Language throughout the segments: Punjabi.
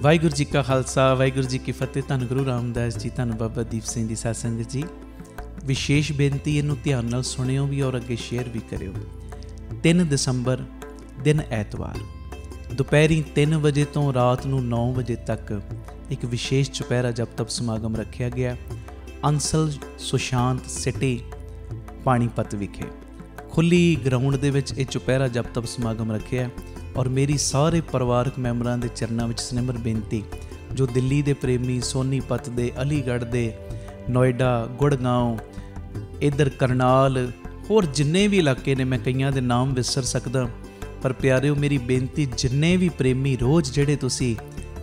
ਵਾਹਿਗੁਰੂ ਜੀ ਕਾ ਖਾਲਸਾ ਵਾਹਿਗੁਰੂ ਜੀ ਕੀ ਫਤਿਹ। ਧੰਨ ਗੁਰੂ ਰਾਮਦਾਸ ਜੀ, ਧੰਨ ਬਾਬਾ ਦੀਪ ਸਿੰਘ ਜੀ ਸਾਧ ਸੰਗਤ ਜੀ। ਵਿਸ਼ੇਸ਼ ਬੇਨਤੀ, ਇਹਨੂੰ ਧਿਆਨ ਨਾਲ ਸੁਣਿਓ ਵੀ ਔਰ ਅੱਗੇ ਸ਼ੇਅਰ ਵੀ ਕਰਿਓ। 3 ਦਸੰਬਰ ਦਿਨ ਐਤਵਾਰ ਦੁਪਹਿਰੀ 3 ਵਜੇ ਤੋਂ ਰਾਤ ਨੂੰ 9 ਵਜੇ ਤੱਕ ਇੱਕ ਵਿਸ਼ੇਸ਼ ਚੁਪਹਿਰਾ ਜਪ ਤਪ ਸਮਾਗਮ ਰੱਖਿਆ ਗਿਆ ਅੰਸਲ ਸੁਸ਼ਾਂਤ ਸਿਟੀ ਪਾਣੀਪਤ ਵਿਖੇ। ਖੁੱਲ੍ਹੀ ਗਰਾਊਂਡ ਦੇ ਵਿੱਚ ਇਹ ਚੁਪਹਿਰਾ ਜਪ ਤਪ ਸਮਾਗਮ ਰੱਖਿਆ ਔਰ ਮੇਰੀ ਸਾਰੇ ਪਰਿਵਾਰਕ ਮੈਂਬਰਾਂ ਦੇ ਚਰਨਾਂ ਵਿੱਚ ਸਿਮਰ ਬੇਨਤੀ, ਜੋ ਦਿੱਲੀ ਦੇ ਪ੍ਰੇਮੀ, ਸੋਨੀਪਤ ਦੇ, ਅਲੀਗੜ੍ਹ ਦੇ, ਨੋਇਡਾ, ਗੁੜਗਾਉਂ, ਇੱਧਰ ਕਰਨਾਲ, ਹੋਰ ਜਿੰਨੇ ਵੀ ਇਲਾਕੇ ਨੇ, ਮੈਂ ਕਈਆਂ ਦੇ ਨਾਮ ਵਿਸਰ ਸਕਦਾ, ਪਰ ਪਿਆਰਿਓ ਮੇਰੀ ਬੇਨਤੀ, ਜਿੰਨੇ ਵੀ ਪ੍ਰੇਮੀ ਰੋਜ਼ ਜਿਹੜੇ ਤੁਸੀਂ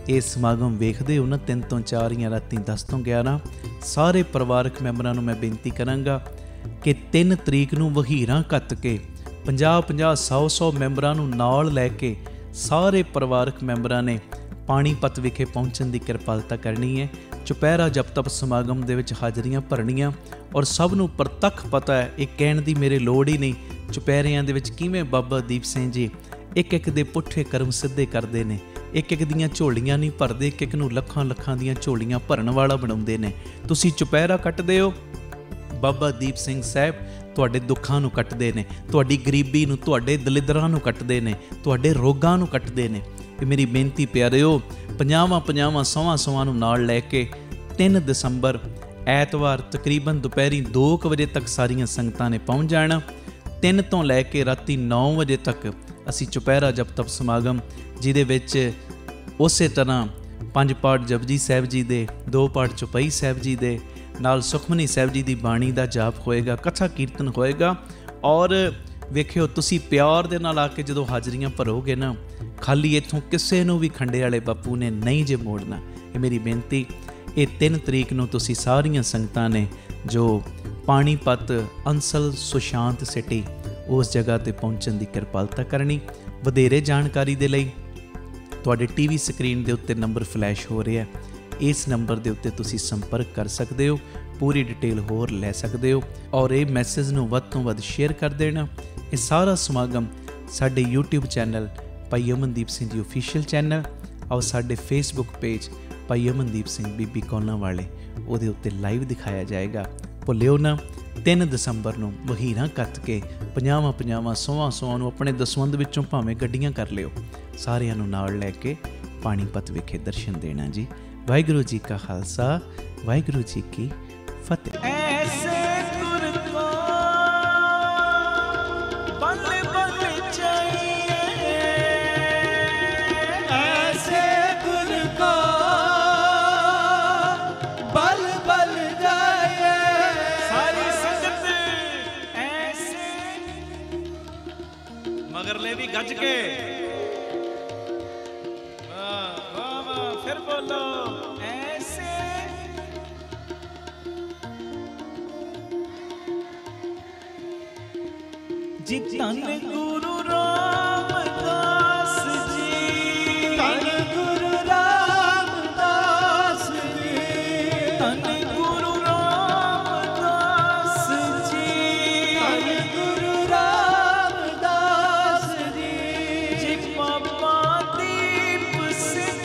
ਇਹ ਸਮਾਗਮ ਵੇਖਦੇ ਹੋ ਨਾ 3 ਤੋਂ 4 ਜਾਂ ਰਾਤੀ 10 ਤੋਂ 11, ਸਾਰੇ ਪਰਿਵਾਰਕ ਮੈਂਬਰਾਂ ਨੂੰ ਮੈਂ ਬੇਨਤੀ ਕਰਾਂਗਾ ਕਿ 3 ਤਰੀਕ ਨੂੰ ਵਹੀਰਾਂ ਕੱਤ ਕੇ 50-50, 100-100 ਮੈਂਬਰਾਂ ਨੂੰ ਨਾਲ ਲੈ ਕੇ ਸਾਰੇ ਪਰਿਵਾਰਕ ਮੈਂਬਰਾਂ ਨੇ ਪਾਣੀਪਤ ਵਿਖੇ ਪਹੁੰਚਣ ਦੀ ਕਿਰਪਾਲਤਾ ਕਰਨੀ ਹੈ। ਚੁਪਹਿਰਾ ਜਪ ਤਪ ਸਮਾਗਮ ਦੇ ਵਿੱਚ ਹਾਜ਼ਰੀਆਂ ਭਰਨੀਆਂ ਔਰ ਸਭ ਨੂੰ ਪ੍ਰਤੱਖ ਪਤਾ ਹੈ, ਇਹ ਕਹਿਣ ਦੀ ਮੇਰੇ ਲੋੜ ਹੀ ਨਹੀਂ, ਚੁਪਹਿਰਿਆਂ ਦੇ ਵਿੱਚ ਕਿਵੇਂ ਬਾਬਾ ਦੀਪ ਸਿੰਘ ਜੀ ਇੱਕ ਦੇ ਪੁੱਠੇ ਕਰਮ ਸਿੱਧੇ ਕਰਦੇ ਨੇ, ਇੱਕ ਦੀਆਂ ਝੋਲੀਆਂ ਨਹੀਂ ਭਰਦੇ, ਇੱਕ ਨੂੰ ਲੱਖਾਂ ਦੀਆਂ ਝੋਲੀਆਂ ਭਰਨ ਵਾਲਾ ਬਣਾਉਂਦੇ ਨੇ। ਤੁਸੀਂ ਚੁਪਹਿਰਾ ਕੱਟਦੇ ਹੋ, ਬਾਬਾ ਦੀਪ ਸਿੰਘ ਸਾਹਿਬ ਤੁਹਾਡੇ ਦੁੱਖਾਂ ਨੂੰ ਕੱਟਦੇ ਨੇ, ਤੁਹਾਡੀ ਗਰੀਬੀ ਨੂੰ, ਤੁਹਾਡੇ ਦਲਿੱਦਰਾਂ ਨੂੰ ਕੱਟਦੇ ਨੇ, ਤੁਹਾਡੇ ਰੋਗਾਂ ਨੂੰ ਕੱਟਦੇ ਨੇ। ਅਤੇ ਮੇਰੀ ਬੇਨਤੀ ਪਿਆਰਿਓ, 50-50, 100-100 ਨੂੰ ਨਾਲ ਲੈ ਕੇ 3 ਦਸੰਬਰ ਐਤਵਾਰ ਤਕਰੀਬਨ ਦੁਪਹਿਰੀ 2 ਵਜੇ ਤੱਕ ਸਾਰੀਆਂ ਸੰਗਤਾਂ ਨੇ ਪਹੁੰਚ ਜਾਣਾ। 3 ਤੋਂ ਲੈ ਕੇ ਰਾਤੀ 9 ਵਜੇ ਤੱਕ ਅਸੀਂ ਚੁਪਹਿਰਾ ਜਪ ਤਪ ਸਮਾਗਮ, ਜਿਹਦੇ ਵਿੱਚ ਉਸੇ ਤਰ੍ਹਾਂ 5 ਪਾਠ ਜਪਜੀ ਸਾਹਿਬ ਜੀ ਦੇ, 2 ਪਾਠ ਚੌਪਈ ਸਾਹਿਬ ਜੀ ਦੇ, ਨਾਲ ਸੁਖਮਨੀ ਸਾਹਿਬ ਜੀ ਦੀ ਬਾਣੀ ਦਾ ਜਾਪ ਹੋਏਗਾ, ਕਥਾ ਕੀਰਤਨ ਹੋਏਗਾ। ਔਰ ਵੇਖਿਓ, ਤੁਸੀਂ ਪਿਆਰ ਦੇ ਨਾਲ ਆ ਕੇ ਜਦੋਂ ਹਾਜ਼ਰੀਆਂ ਭਰੋਗੇ ਨਾ, ਖਾਲੀ ਇੱਥੋਂ ਕਿਸੇ ਨੂੰ ਵੀ ਖੰਡੇ ਵਾਲੇ ਬਾਪੂ ਨੇ ਨਹੀਂ ਜੇ ਮੋੜਨਾ। ਇਹ ਮੇਰੀ ਬੇਨਤੀ, ਇਹ 3 ਤਰੀਕ ਨੂੰ ਤੁਸੀਂ ਸਾਰੀਆਂ ਸੰਗਤਾਂ ਨੇ ਜੋ ਪਾਣੀਪਤ ਅੰਸਲ ਸੁਸ਼ਾਂਤ ਸਿਟੀ ਉਸ ਜਗ੍ਹਾ 'ਤੇ ਪਹੁੰਚਣ ਦੀ ਕਿਰਪਾਲਤਾ ਕਰਨੀ। ਵਧੇਰੇ ਜਾਣਕਾਰੀ ਦੇ ਲਈ ਤੁਹਾਡੇ ਟੀਵੀ ਸਕਰੀਨ ਦੇ ਉੱਤੇ ਨੰਬਰ ਫਲੈਸ਼ ਹੋ ਰਿਹਾ, ਇਸ ਨੰਬਰ ਦੇ ਉੱਤੇ ਤੁਸੀਂ ਸੰਪਰਕ ਕਰ ਸਕਦੇ ਹੋ, ਪੂਰੀ ਡਿਟੇਲ ਹੋਰ ਲੈ ਸਕਦੇ ਹੋ। ਔਰ ਇਹ ਮੈਸੇਜ ਨੂੰ ਵੱਧ ਤੋਂ ਵੱਧ ਸ਼ੇਅਰ ਕਰ ਦੇਣਾ। ਇਹ ਸਾਰਾ ਸਮਾਗਮ ਸਾਡੇ YouTube ਚੈਨਲ ਭਾਈ ਅਮਨਦੀਪ ਸਿੰਘ ਜੀ ਓਫੀਸ਼ੀਅਲ ਚੈਨਲ ਔਰ ਸਾਡੇ ਫੇਸਬੁੱਕ ਪੇਜ ਭਾਈ ਅਮਨਦੀਪ ਸਿੰਘ ਬੀਬੀ ਕੋਲਾਂ ਵਾਲੇ, ਉਹਦੇ ਉੱਤੇ ਲਾਈਵ ਦਿਖਾਇਆ ਜਾਏਗਾ। ਭੁੱਲਿਓ ਨਾ, 3 ਦਸੰਬਰ ਨੂੰ ਵਹੀਰਾਂ ਕੱਤ ਕੇ 50-50, 100-100 ਨੂੰ ਆਪਣੇ ਦਸਵੰਧ ਵਿੱਚੋਂ ਭਾਵੇਂ ਗੱਡੀਆਂ ਕਰ ਲਿਓ, ਸਾਰਿਆਂ ਨੂੰ ਨਾਲ ਲੈ ਕੇ ਪਾਣੀਪਤ ਵਿਖੇ ਦਰਸ਼ਨ ਦੇਣਾ ਜੀ। ਵਾਹਿਗੁਰੂ ਜੀ ਕਾ ਖਾਲਸਾ ਵਾਹਿਗੁਰੂ ਜੀ ਕੀ ਫਤਿਹ। ਐਸੇ ਗੁਰ ਕੋ ਬਲ ਬਲ ਚਾਹੀਏ, ਐਸੇ ਗੁਰ ਕੋ ਬਲ ਬਲ ਜਾਏ, ਸਾਰੀ ਸੰਗਤ ਐਸੇ ਮਗਰਲੇ ਵੀ ਗੱਜ ਕੇ फिर बोलो ऐसे। जी धन गुरु रामदास जी, धन गुरु रामदास जी, धन गुरु रामदास जी, धन गुरु रामदास जी, जी बाबा दीप सिंह,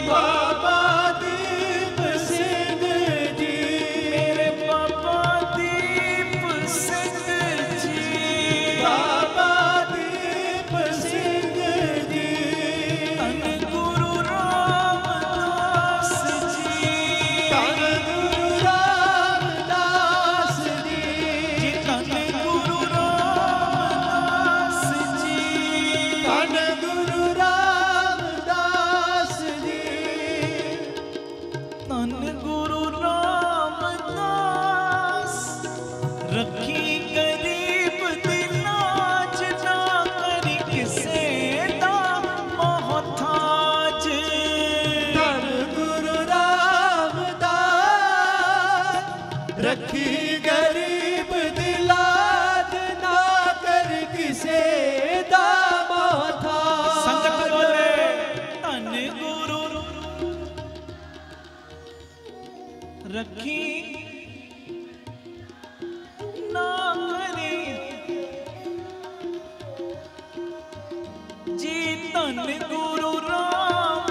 बाबा दीप सिंह जी, मेरे बाबा दीप सिंह जी, बाबा दीप सिंह जी, धन गुरु रामदास जी, धन गुरु रामदास जी, धन गुरु रामदास जी, धन गुरु रामदास जी, धन गुरु रामदास। रखी गरीब दी लाज, ना करी किसे दा मोहताज, धन गुरु रामदास। रखी गरीब दी लाज, ना कर किसे दा मोहताज। संगत बोले धन गुरु रखी ना करी जी, धन गुरु राम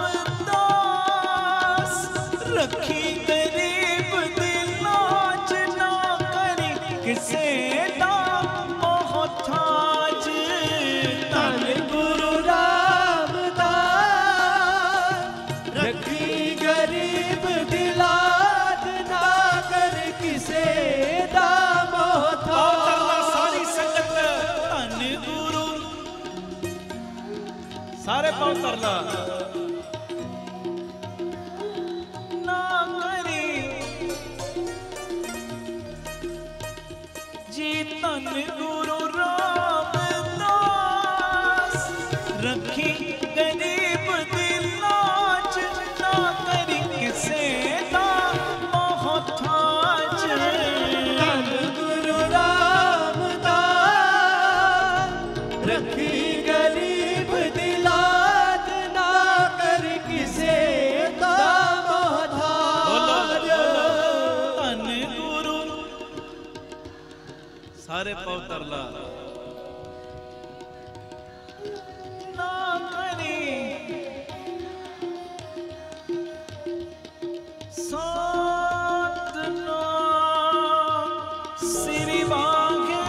पाँव कर ला ना करी जी तन गुरु रामदास रखी गरीब दिलाज ना करी किसे दा मोहताज तन गुरु रामदास रखी गरीब दिलाज ना कर किसे दा मोहताज तन गुरु सारे पाँव कर ला ना करी सतनाम श्री वाहे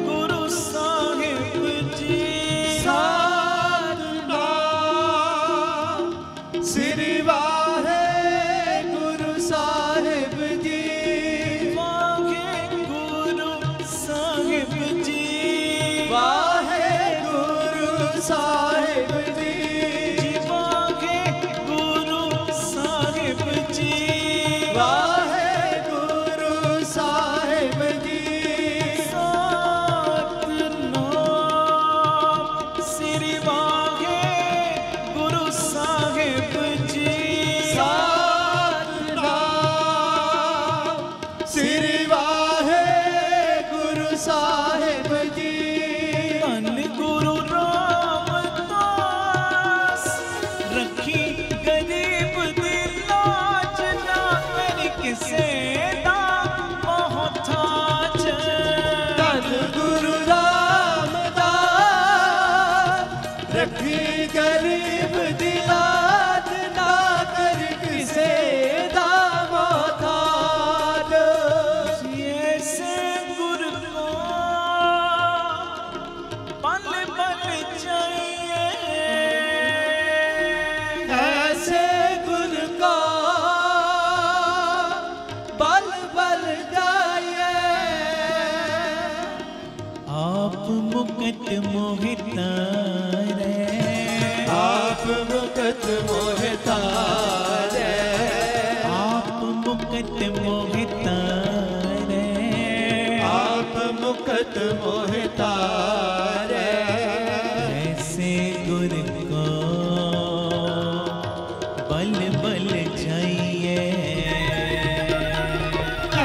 गुरु साहिब जी सतनाम श्री वाहे गुरु साहिब जी वाहे गुरु साहिब जी वाहे गुरु साहिब जी जी वाहे गुरु साहिब जी वाहे गुरु साहिब जी सतनाम श्री वाहे गुरु साहिब जी सतनाम श्री वाहे गुरु साहिब जी धन गुरु रामदास रखी गरीब दिलाज ना कर किसे दा मोहताज धन गुरु रामदास रखी गरीब दिलाज ना कर किसे दा मोहताज ऐसे गुरु को पल पल चाहिए ऐसे गुरु का बल बल जाए आप मुकट मोहिता रे आप मुकट मोहिता रे आप मुकट मोहिता रे आप मुकट मोहिता रे ऐसे गुरु को बल बल चाहिए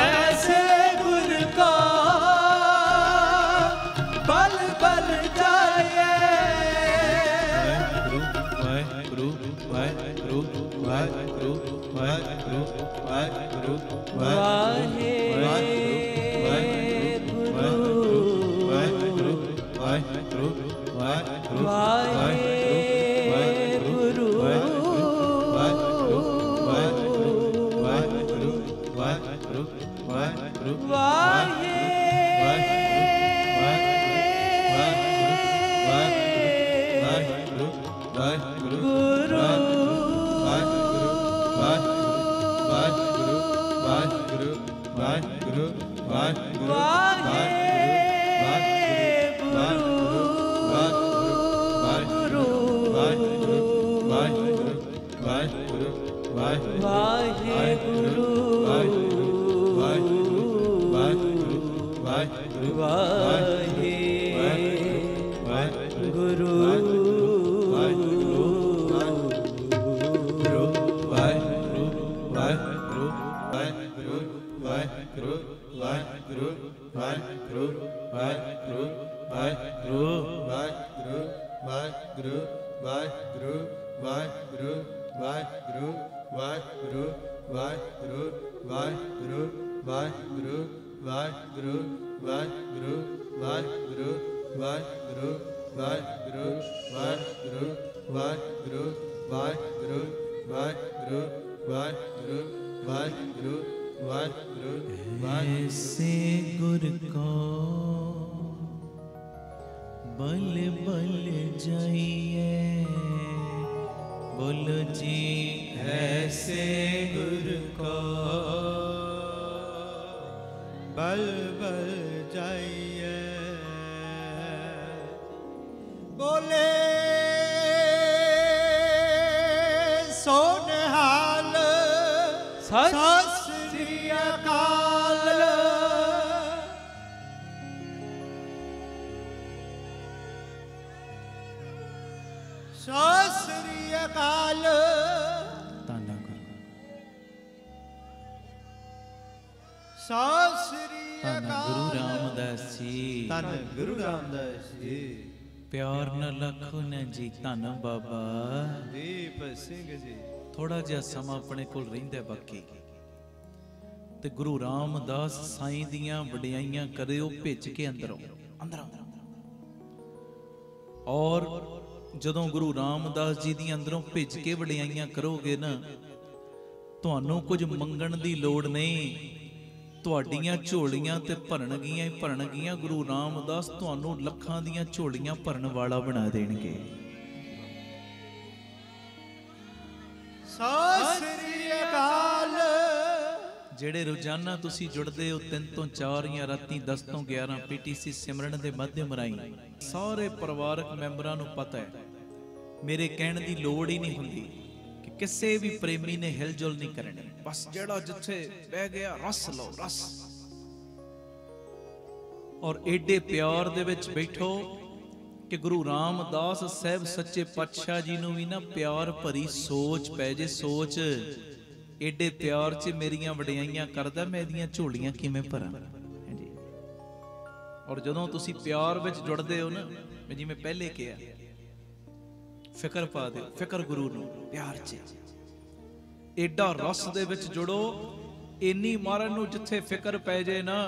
ऐसे गुरु का बल बल जाए वाहेगुरु वाहेगुरु वाहेगुरु वाहेगुरु वाहेगुरु वाहेगुरु वाहेगुरु वाहेगुरु वाहेगुरु वाहेगुरु वाहेगुरु वाहेगुरु ऐसे गुरु को बल बल जाइए, बोलो जी ऐसे गुरु को बल बल जाइए, बोले ਸਤਿ ਸ੍ਰੀ ਅਕਾਲ। ਸਤਿ ਸ੍ਰੀ ਅਕਾਲ। ਧੰਨ ਗੁਰੂ, ਸਤਿ ਸ੍ਰੀ ਧੰਨ ਗੁਰੂ ਰਾਮਦਾਸ ਜੀ, ਧੰਨ ਗੁਰੂ ਰਾਮਦਾਸ ਜੀ। ਪਿਆਰ ਨਾਲ ਲਖੋ ਨਾ ਜੀ, ਧੰਨ ਬਾਬਾ ਦੀਪ ਸਿੰਘ ਜੀ। ਥੋੜਾ ਜਿਹਾ ਸਮਾਂ ਆਪਣੇ ਕੋਲ ਰਹਿੰਦਾ ਬਾਕੀ, ਤੇ ਗੁਰੂ ਰਾਮਦਾਸ ਸਾਈਂ ਦੀਆਂ ਵਡਿਆਈਆਂ ਕਰਿਓ ਭਿੱਜ ਕੇ ਅੰਦਰੋਂ ਅੰਦਰੋਂ। ਔਰ ਜਦੋਂ ਗੁਰੂ ਰਾਮਦਾਸ ਜੀ ਦੀਆਂ ਅੰਦਰੋਂ ਭਿੱਜ ਕੇ ਵਡਿਆਈਆਂ ਕਰੋਗੇ ਨਾ, ਤੁਹਾਨੂੰ ਕੁਝ ਮੰਗਣ ਦੀ ਲੋੜ ਨਹੀਂ, ਤੁਹਾਡੀਆਂ ਝੋਲੀਆਂ ਤੇ ਭਰਨਗੀਆਂ ਹੀ ਭਰਨਗੀਆਂ। ਗੁਰੂ ਰਾਮਦਾਸ ਤੁਹਾਨੂੰ ਲੱਖਾਂ ਦੀਆਂ ਝੋਲੀਆਂ ਭਰਨ ਵਾਲਾ ਬਣਾ ਦੇਣਗੇ। ਸਤਿ ਸ੍ਰੀ ਅਕਾਲ। ਜਿਹੜੇ ਰੋਜ਼ਾਨਾ ਤੁਸੀਂ ਜੁੜਦੇ ਹੋ 3 ਤੋਂ 4 ਜਾਂ ਰਾਤੀ 10 ਤੋਂ 11 ਪੀਟੀਸੀ ਸਿਮਰਨ ਦੇ ਮਾਧਿਅਮ ਰਾਹੀਂ, ਸਾਰੇ ਪਰਿਵਾਰਕ ਮੈਂਬਰਾਂ ਨੂੰ ਪਤਾ ਹੈ, ਮੇਰੇ ਕਹਿਣ ਦੀ ਲੋੜ ਹੀ ਨਹੀਂ ਹੁੰਦੀ ਕਿ ਕਿਸੇ ਵੀ ਪ੍ਰੇਮੀ ਨੇ ਹਿਲਜੁਲ ਨਹੀਂ ਕਰਨੀ। ਬਸ ਜਿਹੜਾ ਜਿੱਥੇ ਬਹਿ ਗਿਆ ਰਸ ਲਓ, ਰਸ। ਔਰ ਏਡੇ ਪਿਆਰ ਦੇ ਵਿੱਚ ਬੈਠੋ ਕਿ ਗੁਰੂ ਰਾਮਦਾਸ ਸਾਹਿਬ ਸੱਚੇ ਪਾਤਸ਼ਾਹ ਜੀ ਨੂੰ ਵੀ ਨਾ ਪਿਆਰ ਭਰੀ ਸੋਚ ਪੈ ਜੇ। ਸੋਚ, ਏਡੇ ਪਿਆਰ 'ਚ ਮੇਰੀਆਂ ਵਡਿਆਈਆਂ ਕਰਦਾ, ਮੈਂ ਇਹਦੀਆਂ ਝੋਲੀਆਂ ਕਿਵੇਂ ਭਰਾਂ। ਹਾਂਜੀ। ਔਰ ਜਦੋਂ ਤੁਸੀਂ ਪਿਆਰ ਵਿੱਚ ਜੁੜਦੇ ਹੋ ਨਾ, ਮੈਂ ਜਿਵੇਂ ਪਹਿਲੇ ਕਿਹਾ, ਫਿਕਰ ਪਾ ਦਿਓ, ਫਿਕਰ ਗੁਰੂ ਨੂੰ ਪਿਆਰ 'ਚ, ਏਡਾ ਰਸ ਦੇ ਵਿੱਚ ਜੁੜੋ। ਇੰਨੀ ਮਾਰਨ ਨੂੰ ਜਿੱਥੇ ਫਿਕਰ ਪੈ ਜੇ ਨਾ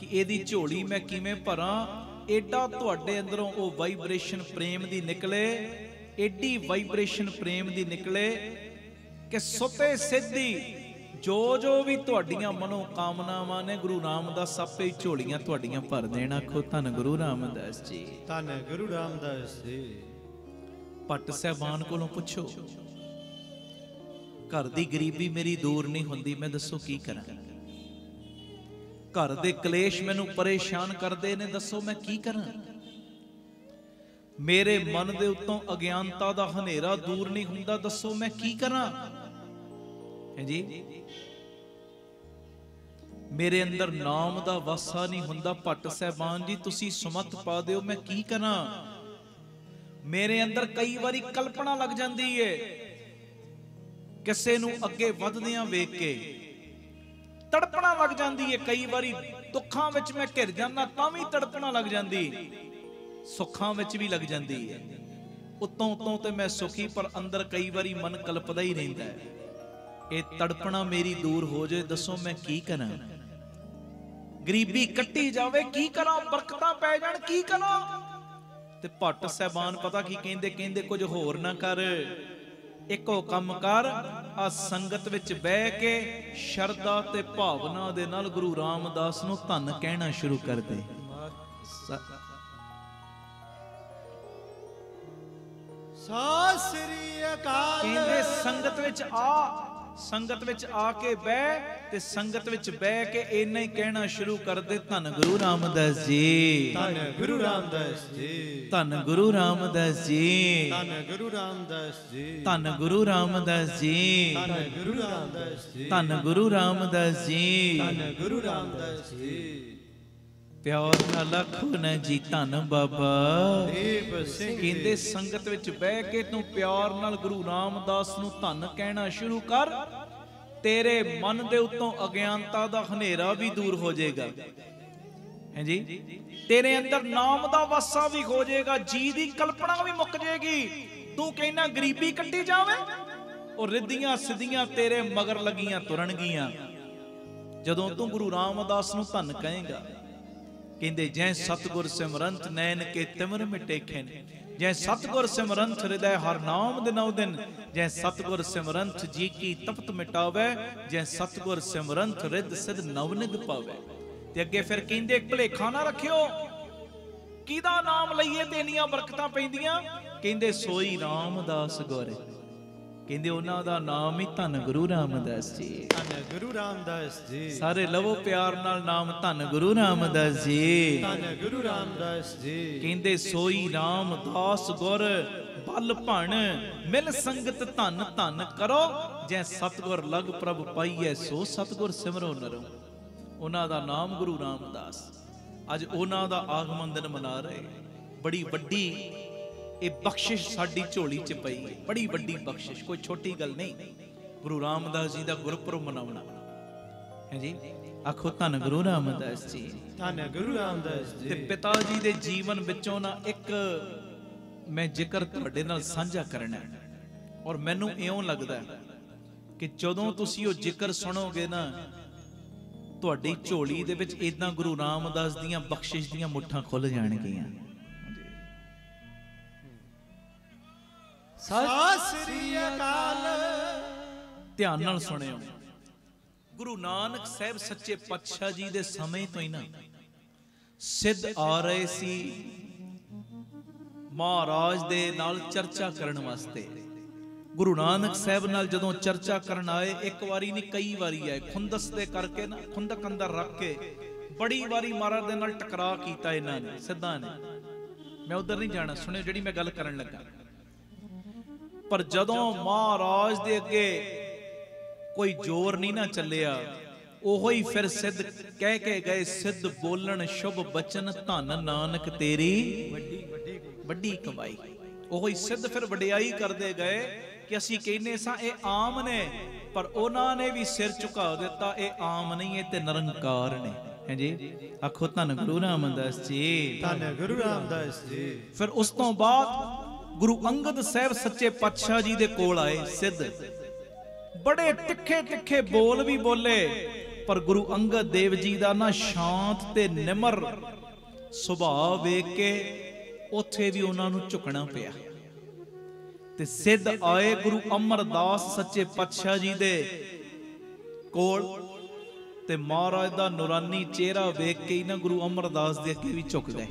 ਕਿ ਇਹਦੀ ਝੋਲੀ ਮੈਂ ਕਿਵੇਂ ਭਰਾਂ, ਏਡਾ ਤੁਹਾਡੇ ਅੰਦਰੋਂ ਉਹ ਵਾਈਬ੍ਰੇਸ਼ਨ ਪ੍ਰੇਮ ਦੀ ਨਿਕਲੇ, ਏਡੀ ਵਾਈਬ੍ਰੇਸ਼ਨ ਪ੍ਰੇਮ ਦੀ ਨਿਕਲੇ ਕਿ ਸੁਤੇ ਸਿੱਧੀ ਜੋ ਜੋ ਵੀ ਤੁਹਾਡੀਆਂ ਮਨੋ ਕਾਮਨਾਵਾਂ ਨੇ, ਗੁਰੂ ਰਾਮਦਾਸ ਆਪੇ ਹੀ ਝੋਲੀਆਂ ਤੁਹਾਡੀਆਂ ਭਰ ਦੇਣ। ਆਖੋ ਧੰਨ ਗੁਰੂ ਰਾਮਦਾਸ ਜੀ, ਧੰਨ ਗੁਰੂ ਰਾਮਦਾਸ ਜੀ। ਭੱਟ ਸਾਹਿਬਾਨ ਕੋਲੋਂ ਪੁੱਛੋ, ਘਰ ਦੀ ਗਰੀਬੀ ਮੇਰੀ ਦੂਰ ਨਹੀਂ ਹੁੰਦੀ, ਮੈਂ ਦੱਸੋ ਕੀ ਕਰਾਂ। ਘਰ ਦੇ ਕਲੇਸ਼ ਮੈਨੂੰ ਪਰੇਸ਼ਾਨ ਕਰਦੇ ਨੇ, ਦੱਸੋ ਮੈਂ ਕੀ ਕਰਾਂ। ਮੇਰੇ ਮਨ ਦੇ ਉੱਤੋਂ ਅਗਿਆਨਤਾ ਦਾ ਹਨੇਰਾ ਦੂਰ ਨਹੀਂ ਹੁੰਦਾ, ਦੱਸੋ ਮੈਂ ਕੀ ਕਰਾਂ। ਜੀ, ਮੇਰੇ ਅੰਦਰ ਨਾਮ ਦਾ ਵਾਸਾ ਨਹੀਂ ਹੁੰਦਾ। ਭੱਟ ਸਾਹਿਬਾਨ ਜੀ, ਤੁਸੀਂ ਸੁਮਤ ਪਾ ਦਿਓ, ਮੈਂ ਕੀ ਕਰਾਂ। ਮੇਰੇ ਅੰਦਰ ਕਈ ਵਾਰੀ ਕਲਪਨਾ ਲੱਗ ਜਾਂਦੀ ਏ, ਕਿਸੇ ਨੂੰ ਅੱਗੇ ਵਧਦਿਆਂ ਵੇਖ ਕੇ ਤੜਪਣਾ ਲੱਗ ਜਾਂਦੀ ਏ। ਕਈ ਵਾਰੀ ਦੁੱਖਾਂ ਵਿੱਚ ਮੈਂ ਘਿਰ ਜਾਂਦਾ ਤਾਂ ਵੀ ਤੜਪਣਾ ਲੱਗ ਜਾਂਦੀ, ਸੁੱਖਾਂ ਵਿੱਚ ਵੀ ਲੱਗ ਜਾਂਦੀ ਏ। ਉੱਤੋਂ ਤੇ ਮੈਂ ਸੁਖੀ, ਪਰ ਅੰਦਰ ਕਈ ਵਾਰੀ ਮਨ ਕਲਪਦਾ ਹੀ ਰਹਿੰਦਾ ਹੈ। ਇਹ ਤੜਪਣਾ ਮੇਰੀ ਦੂਰ ਹੋ ਜਾਏ, ਦੱਸੋ ਮੈਂ ਕੀ ਕਰਾਂ। ਗਰੀਬੀ ਕੱਟੀ ਜਾਵੇ, ਕੀ ਕਰਾਂ। ਬਰਕਤਾਂ ਪੈ ਜਾਣ, ਕੀ ਕਰਾਂ। ਤੇ ਭੱਟ ਸਾਹਿਬਾਨ ਪਤਾ ਕੀ ਕਹਿੰਦੇ, ਕਹਿੰਦੇ ਕੁਝ ਹੋਰ ਨਾ ਕਰ, ਇੱਕੋ ਕੰਮ ਕਰ, ਆ ਸੰਗਤ ਵਿੱਚ ਬਹਿ ਕੇ ਸ਼ਰਧਾ ਤੇ ਭਾਵਨਾ ਦੇ ਨਾਲ ਗੁਰੂ ਰਾਮਦਾਸ ਨੂੰ ਧੰਨ ਕਹਿਣਾ ਸ਼ੁਰੂ ਕਰ ਦੇ। ਸਤਿ ਸ੍ਰੀ ਅਕਾਲ। ਕਹਿੰਦੇ ਸੰਗਤ ਵਿੱਚ ਆ, ਸੰਗਤ ਵਿੱਚ ਆ ਕੇ ਬਹਿ, ਤੇ ਸੰਗਤ ਵਿੱਚ ਬਹਿ ਕੇ ਇੰਨਾ ਹੀ ਕਹਿਣਾ ਸ਼ੁਰੂ ਕਰ ਦੇ, ਧੰਨ ਗੁਰੂ ਰਾਮਦਾਸ ਜੀ, ਧੰਨ ਗੁਰੂ ਰਾਮਦਾਸ ਜੀ, ਧੰਨ ਗੁਰੂ ਰਾਮਦਾਸ ਜੀ, ਧੰਨ ਗੁਰੂ ਰਾਮਦਾਸ ਜੀ, ਧੰਨ ਗੁਰੂ ਰਾਮਦਾਸ ਜੀ, ਧੰਨ ਗੁਰੂ ਰਾਮਦਾਸ ਜੀ, ਧੰਨ ਗੁਰੂ ਰਾਮਦਾਸ ਜੀ, ਧੰਨ ਗੁਰੂ ਰਾਮਦਾਸ ਜੀ। ਪਿਆਰ ਨਾਲ ਲਖੋ ਨਾ ਜੀ, ਧੰਨ ਬਾਬਾ ਦੀਪ ਸਿੰਘ। ਕਹਿੰਦੇ ਸੰਗਤ ਵਿੱਚ ਬਹਿ ਕੇ ਤੂੰ ਪਿਆਰ ਨਾਲ ਗੁਰੂ ਰਾਮਦਾਸ ਨੂੰ ਧੰਨ ਕਹਿਣਾ ਸ਼ੁਰੂ ਕਰ, ਤੇਰੇ ਮਨ ਦੇ ਉੱਤੋਂ ਅਗਿਆਨਤਾ ਦਾ ਹਨੇਰਾ ਵੀ ਦੂਰ ਹੋ ਜਾਏਗਾ। ਹਾਂਜੀ, ਤੇਰੇ ਅੰਦਰ ਨਾਮ ਦਾ ਵਾਸਾ ਵੀ ਹੋ ਜਾਏਗਾ, ਜੀ ਦੀ ਕਲਪਨਾ ਵੀ ਮੁੱਕ ਜਾਏਗੀ। ਤੂੰ ਕਹਿੰਦਾ ਗਰੀਬੀ ਕੱਟੀ ਜਾਵੇ, ਉਹ ਰਿੱਧੀਆਂ ਸਿੱਧੀਆਂ ਤੇਰੇ ਮਗਰ ਲੱਗੀਆਂ ਤੁਰਨਗੀਆਂ ਜਦੋਂ ਤੂੰ ਗੁਰੂ ਰਾਮਦਾਸ ਨੂੰ ਧੰਨ ਕਹੇਗਾ। ਕਹਿੰਦੇ ਜੈ ਸਤਿਗੁਰ ਸਿਮਰੰਤ ਨੈਣ ਕੇ ਤਿਮਰ ਮਿਟੇਖੇ, ਜੈ ਸਤਿਗੁਰ ਸਿਮਰੰਤ ਹਿਰਦੈ ਹਰ ਨਾਮ ਦਿਨੋ ਦਿਨ, ਜੈ ਸਤਿਗੁਰ ਸਿਮਰੰਤ ਜੀ ਕੀ ਤਪਤ ਮਿਟਾਵੇ, ਜੈ ਸਤਿਗੁਰ ਸਿਮਰੰਤ ਰਿੱਧ ਸਿਧ ਨਵਨਿਧ ਪਾਵੇ। ਤੇ ਅੱਗੇ ਫਿਰ ਕਹਿੰਦੇ ਭੁਲੇਖਾ ਨਾ ਰੱਖਿਓ, ਕਿਹਦਾ ਨਾਮ ਲਈਏ ਤੇ ਇੰਨੀਆਂ ਬਰਕਤਾਂ ਪੈਂਦੀਆਂ। ਕਹਿੰਦੇ ਸੋਈ ਰਾਮਦਾਸ ਗੁਰ, ਕਹਿੰਦੇ ਉਹਨਾਂ ਦਾ ਨਾਮ ਹੀ ਧੰਨ ਗੁਰੂ ਰਾਮਦਾਸ ਜੀ, ਧੰਨ ਗੁਰੂ ਰਾਮਦਾਸ ਜੀ। ਸਾਰੇ ਲਵੋ ਪਿਆਰ ਨਾਲ ਨਾਮ, ਧੰਨ ਗੁਰੂ ਰਾਮਦਾਸ ਜੀ, ਧੰਨ ਗੁਰੂ ਰਾਮਦਾਸ ਜੀ। ਕਹਿੰਦੇ ਸੋਈ ਰਾਮਦਾਸ ਗੁਰ ਬਲ ਭਣ ਮਿਲ ਸੰਗਤ ਧਨ ਧਨ ਕਰੋ, ਜੈ ਸਤਗੁਰ ਲਗ ਪ੍ਰਭ ਪਾਈਐ ਸੋ ਸਤਗੁਰ ਸਿਮਰੋ ਨਰੋ। ਉਹਨਾਂ ਦਾ ਨਾਮ ਗੁਰੂ ਰਾਮਦਾਸ। ਅੱਜ ਉਹਨਾਂ ਦਾ ਆਗਮਨ ਦਿਨ ਮਨਾ ਰਹੇ। ਬੜੀ ਵੱਡੀ ਇਹ ਬਖਸ਼ਿਸ਼ ਸਾਡੀ ਝੋਲੀ 'ਚ ਪਈ ਹੈ, ਬੜੀ ਵੱਡੀ ਬਖਸ਼ਿਸ਼, ਕੋਈ ਛੋਟੀ ਗੱਲ ਨਹੀਂ। ਗੁਰੂ ਰਾਮਦਾਸ ਜੀ ਦਾ ਗੁਰਪੁਰਬ ਮਨਾਉਣਾ ਹੈ ਜੀ। ਆਖੋ ਧੰਨ ਗੁਰੂ ਰਾਮਦਾਸ ਜੀ, ਧੰਨ ਗੁਰੂ ਰਾਮਦਾਸ ਜੀ। ਤੇ ਪਿਤਾ ਜੀ ਦੇ ਜੀਵਨ ਵਿੱਚੋਂ ਨਾ ਇੱਕ ਮੈਂ ਜ਼ਿਕਰ ਤੁਹਾਡੇ ਨਾਲ ਸਾਂਝਾ ਕਰਨਾ, ਔਰ ਮੈਨੂੰ ਇਉਂ ਲੱਗਦਾ ਕਿ ਜਦੋਂ ਤੁਸੀਂ ਉਹ ਜ਼ਿਕਰ ਸੁਣੋਗੇ ਨਾ, ਤੁਹਾਡੀ ਝੋਲੀ ਦੇ ਵਿੱਚ ਇਦਾਂ ਗੁਰੂ ਰਾਮਦਾਸ ਦੀਆਂ ਬਖਸ਼ਿਸ਼ ਦੀਆਂ ਮੁੱਠਾਂ ਖੁੱਲ ਜਾਣਗੀਆਂ। ਸਤਿ ਸ੍ਰੀ ਅਕਾਲ। ਧਿਆਨ ਨਾਲ ਸੁਣਿਓ। ਗੁਰੂ ਨਾਨਕ ਸਾਹਿਬ ਸੱਚੇ ਪਾਤਸ਼ਾਹ ਜੀ ਦੇ ਸਮੇਂ ਤੋਂ ਹੀ ਨਾ ਸਿੱਧ ਆ ਰਹੇ ਸੀ ਮਹਾਰਾਜ ਦੇ ਨਾਲ ਚਰਚਾ ਕਰਨ ਵਾਸਤੇ। ਗੁਰੂ ਨਾਨਕ ਸਾਹਿਬ ਨਾਲ ਜਦੋਂ ਚਰਚਾ ਕਰਨ ਆਏ, ਇੱਕ ਵਾਰੀ ਨਹੀਂ ਕਈ ਵਾਰੀ ਆਏ। ਖੁੰਦਸ ਦੇ ਕਰਕੇ ਨਾ, ਖੁੰਦਕ ਅੰਦਰ ਰੱਖ ਕੇ ਬੜੀ ਵਾਰੀ ਮਹਾਰਾਜ ਦੇ ਨਾਲ ਟਕਰਾਅ ਕੀਤਾ ਇਹਨਾਂ ਨੇ, ਸਿੱਧਾਂ ਨੇ। ਮੈਂ ਉਧਰ ਨਹੀਂ ਜਾਣਾ, ਸੁਣਿਓ ਜਿਹੜੀ ਮੈਂ ਗੱਲ ਕਰਨ ਲੱਗਾ। ਪਰ ਜਦੋਂ ਮਹਾਰਾਜ ਦੇ ਅੱਗੇ ਕੋਈ ਜ਼ੋਰ ਨਹੀਂ ਨਾ ਚੱਲਿਆ, ਉਹੋ ਹੀ ਫਿਰ ਸਿੱਧ ਕਹਿ ਕੇ ਗਏ, ਸਿੱਧ ਬੋਲਣ ਸ਼ੁਭ ਬਚਨ ਧੰਨ ਨਾਨਕ ਤੇਰੀ ਵੱਡੀ ਕਮਾਈ। ਉਹੋ ਹੀ ਸਿੱਧ ਫਿਰ ਵਡਿਆਈ ਕਰਦੇ ਗਏ ਕਿ ਅਸੀਂ ਕਹਿੰਨੇ ਸਾਂ ਇਹ ਆਮ ਨੇ, ਪਰ ਉਹਨਾਂ ਨੇ ਵੀ ਸਿਰ ਝੁਕਾ ਦਿੱਤਾ, ਇਹ ਆਮ ਨਹੀਂ, ਇਹ ਤੇ ਨਿਰੰਕਾਰ ਨੇ। ਹੈ ਜੀ। ਆਖੋ ਧੰਨ ਗੁਰੂ ਰਾਮਦਾਸ ਜੀ, ਧੰਨ ਗੁਰੂ ਰਾਮਦਾਸ ਜੀ। ਫਿਰ ਉਸ ਤੋਂ ਬਾਅਦ ਗੁਰੂ ਅੰਗਦ ਸਾਹਿਬ ਸੱਚੇ ਪਾਤਸ਼ਾਹ ਜੀ ਦੇ ਕੋਲ ਆਏ ਸਿੱਧ। ਬੜੇ ਤਿੱਖੇ ਤਿੱਖੇ ਬੋਲ ਵੀ ਬੋਲੇ, ਪਰ ਗੁਰੂ ਅੰਗਦ ਦੇਵ ਜੀ ਦਾ ਨਾ ਸ਼ਾਂਤ ਤੇ ਨਿਮਰ ਸੁਭਾਅ ਵੇਖ ਕੇ ਉੱਥੇ ਵੀ ਉਹਨਾਂ ਨੂੰ ਝੁਕਣਾ ਪਿਆ। ਤੇ ਸਿੱਧ ਆਏ ਗੁਰੂ ਅਮਰਦਾਸ ਸੱਚੇ ਪਾਤਸ਼ਾਹ ਜੀ ਦੇ ਕੋਲ, ਤੇ ਮਹਾਰਾਜ ਦਾ ਨੂਰਾਨੀ ਚਿਹਰਾ ਵੇਖ ਕੇ ਹੀ ਨਾ ਗੁਰੂ ਅਮਰਦਾਸ ਦੇ ਅੱਗੇ ਵੀ ਝੁਕ ਗਏ।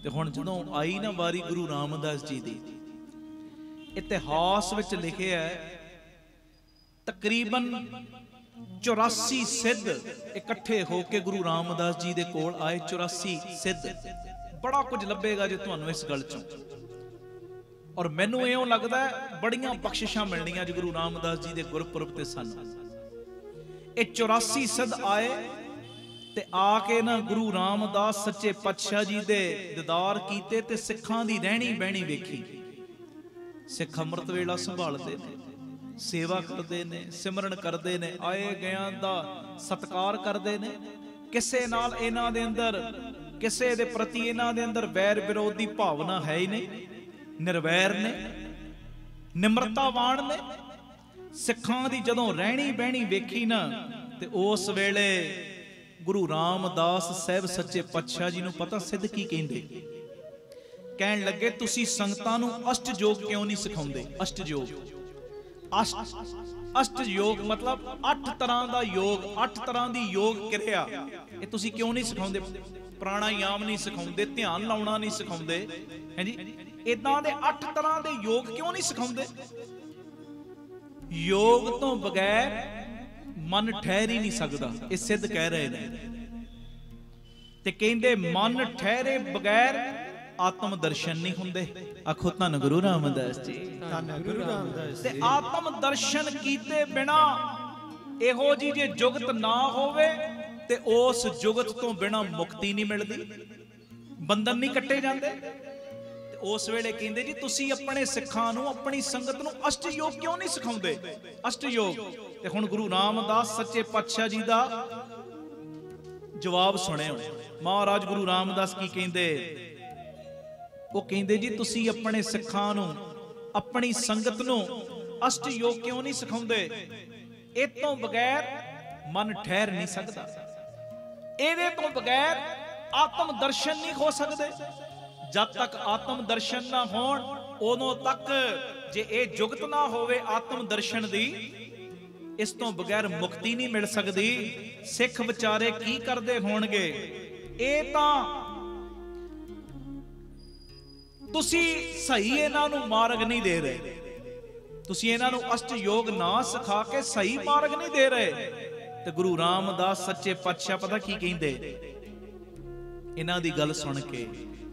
ਤੇ ਹੁਣ ਜਦੋਂ ਆਈ ਨਾ ਵਾਰੀ ਗੁਰੂ ਰਾਮਦਾਸ ਜੀ ਦੀ, ਇਤਿਹਾਸ ਵਿੱਚ ਲਿਖਿਆ ਹੈ ਤਕਰੀਬਨ 84 ਸਿੱਧ ਇਕੱਠੇ ਹੋ ਕੇ ਗੁਰੂ ਰਾਮਦਾਸ ਜੀ ਦੇ ਕੋਲ ਆਏ। 84 ਸਿੱਧ। ਬੜਾ ਕੁਝ ਲੱਭੇਗਾ ਜੇ ਤੁਹਾਨੂੰ ਇਸ ਗੱਲ ਚੋਂ, ਔਰ ਮੈਨੂੰ ਇਉਂ ਲੱਗਦਾ ਬੜੀਆਂ ਬਖਸ਼ਿਸ਼ਾਂ ਮਿਲਣੀਆਂ ਜੇ ਗੁਰੂ ਰਾਮਦਾਸ ਜੀ ਦੇ ਗੁਰਪੁਰਬ ਤੇ ਸਾਨੂੰ। ਇਹ 84 ਸਿੱਧ ਆਏ ਤੇ ਆ ਕੇ ਨਾ ਗੁਰੂ ਰਾਮਦਾਸ ਸੱਚੇ ਪਾਤਸ਼ਾਹ ਜੀ ਦੇ ਦੀਦਾਰ ਕੀਤੇ ਤੇ ਸਿੱਖਾਂ ਦੀ ਰਹਿਣੀ ਬਹਿਣੀ ਵੇਖੀ। ਸਿੱਖ ਅੰਮ੍ਰਿਤ ਵੇਲਾ ਸੰਭਾਲਦੇ ਨੇ, ਸੇਵਾ ਕਰਦੇ ਨੇ, ਸਿਮਰਨ ਕਰਦੇ ਨੇ, ਆਏ ਗਿਆਂ ਦਾ ਸਤਿਕਾਰ ਕਰਦੇ ਨੇ। ਕਿਸੇ ਨਾਲ ਇਹਨਾਂ ਦੇ ਅੰਦਰ, ਕਿਸੇ ਦੇ ਪ੍ਰਤੀ ਇਹਨਾਂ ਦੇ ਅੰਦਰ ਵੈਰ ਵਿਰੋਧ ਦੀ ਭਾਵਨਾ ਹੈ ਹੀ ਨਹੀਂ। ਨਿਰਵੈਰ ਨੇ, ਨਿਮਰਤਾਵਾਨ ਨੇ। ਸਿੱਖਾਂ ਦੀ ਜਦੋਂ ਰਹਿਣੀ ਬਹਿਣੀ ਵੇਖੀ ਨਾ, ਤੇ ਉਸ ਵੇਲੇ ਗੁਰੂ ਰਾਮਦਾਸ ਸਾਹਿਬ ਸੱਚੇ ਪਾਤਸ਼ਾਹ ਜੀ ਨੂੰ ਪਤਾ ਸਿੱਧ ਕੀ ਕਹਿੰਦੇ। ਕਹਿਣ ਲੱਗੇ ਤੁਸੀਂ ਸੰਗਤਾਂ ਨੂੰ ਅਸ਼ਟ ਯੋਗ ਕਿਉਂ ਨਹੀਂ ਸਿਖਾਉਂਦੇ? ਅਸ਼ਟ ਯੋਗ, ਅਸ਼ਟ ਯੋਗ ਮਤਲਬ 8 ਤਰ੍ਹਾਂ ਦਾ ਯੋਗ, 8 ਤਰ੍ਹਾਂ ਦੀ ਯੋਗ ਕਿਰਿਆ, ਇਹ ਤੁਸੀਂ ਕਿਉਂ ਨਹੀਂ ਸਿਖਾਉਂਦੇ? ਪ੍ਰਾਣਾਯਾਮ ਨਹੀਂ ਸਿਖਾਉਂਦੇ, ਧਿਆਨ ਲਾਉਣਾ ਨਹੀਂ ਸਿਖਾਉਂਦੇ, ਹੈ ਜੀ। ਇਦਾਂ ਦੇ 8 ਤਰ੍ਹਾਂ ਦੇ ਯੋਗ ਕਿਉਂ ਨਹੀਂ ਸਿਖਾਉਂਦੇ? ਯੋਗ ਤੋਂ ਬਗੈਰ ਮਨ ਠਹਿਰ ਹੀ ਨਹੀਂ ਸਕਦਾ, ਇਹ ਸਿੱਧ ਕਹਿ ਰਹੇ ਨੇ। ਤੇ ਕਹਿੰਦੇ ਮਨ ਠਹਿਰੇ ਬਗੈਰ ਆਤਮ ਦਰਸ਼ਨ ਨਹੀਂ ਹੁੰਦੇ। ਆਖੋ ਧੰਨ ਗੁਰੂ ਰਾਮਦਾਸ ਜੀ, ਧੰਨ ਗੁਰੂ ਰਾਮਦਾਸ ਜੀ। ਤੇ ਆਤਮ ਦਰਸ਼ਨ ਕੀਤੇ ਬਿਨਾ ਇਹੋ ਜੀ ਜੇ ਜੁਗਤ ਨਾ ਹੋਵੇ ਤੇ ਉਸ ਜੁਗਤ ਤੋਂ ਬਿਨਾ ਮੁਕਤੀ ਨਹੀਂ ਮਿਲਦੀ, ਬੰਧਨ ਨਹੀਂ ਕੱਟੇ ਜਾਂਦੇ। ਤੇ ਉਸ ਵੇਲੇ ਕਹਿੰਦੇ ਜੀ ਤੁਸੀਂ ਆਪਣੇ ਸਿੱਖਾਂ ਨੂੰ, ਆਪਣੀ ਸੰਗਤ ਨੂੰ ਅਸ਼ਟ ਯੋਗ ਕਿਉਂ ਨਹੀਂ ਸਿਖਾਉਂਦੇ? ਅਸ਼ਟ ਯੋਗ। ਤੇ ਹੁਣ ਗੁਰੂ ਰਾਮਦਾਸ ਸੱਚੇ ਪਾਤਸ਼ਾਹ ਜੀ ਦਾ ਜਵਾਬ ਸੁਣਿਓ। ਮਹਾਰਾਜ ਗੁਰੂ ਰਾਮਦਾਸ ਕੀ ਕਹਿੰਦੇ? ਉਹ ਕਹਿੰਦੇ ਜੀ ਤੁਸੀਂ ਆਪਣੇ ਸਿੱਖਾਂ ਨੂੰ, ਆਪਣੀ ਸੰਗਤ ਨੂੰ ਅਸ਼ਟ ਯੋਗ ਕਿਉਂ ਨਹੀਂ ਸਿਖਾਉਂਦੇ? ਇਹ ਤੋਂ ਬਗੈਰ ਮਨ ਠਹਿਰ ਨਹੀਂ ਸਕਦਾ, ਇਹਦੇ ਤੋਂ ਬਗੈਰ ਆਤਮ ਦਰਸ਼ਨ ਨਹੀਂ ਹੋ ਸਕਦੇ। ਜਦ ਤੱਕ ਆਤਮ ਦਰਸ਼ਨ ਨਾ ਹੋਣ ਉਦੋਂ ਤੱਕ, ਜੇ ਇਹ ਜੁਗਤ ਨਾ ਹੋਵੇ ਆਤਮ ਦਰਸ਼ਨ ਦੀ, ਇਸ ਤੋਂ ਬਗੈਰ ਮੁਕਤੀ ਨਹੀਂ ਮਿਲ ਸਕਦੀ। ਸਿੱਖ ਵਿਚਾਰੇ ਕੀ ਕਰਦੇ ਹੋਣਗੇ? ਇਹ ਤਾਂ ਤੁਸੀਂ ਸਹੀ ਇਹਨਾਂ ਨੂੰ ਮਾਰਗ ਨਹੀਂ ਦੇ ਰਹੇ, ਤੁਸੀਂ ਇਹਨਾਂ ਨੂੰ ਅਸ਼ਟ ਯੋਗ ਨਾ ਸਿਖਾ ਕੇ ਸਹੀ ਮਾਰਗ ਨਹੀਂ ਦੇ ਰਹੇ। ਤੇ ਗੁਰੂ ਰਾਮਦਾਸ ਸੱਚੇ ਪਾਤਸ਼ਾਹ ਪਤਾ ਕੀ ਕਹਿੰਦੇ? ਇਹਨਾਂ ਦੀ ਗੱਲ ਸੁਣ ਕੇ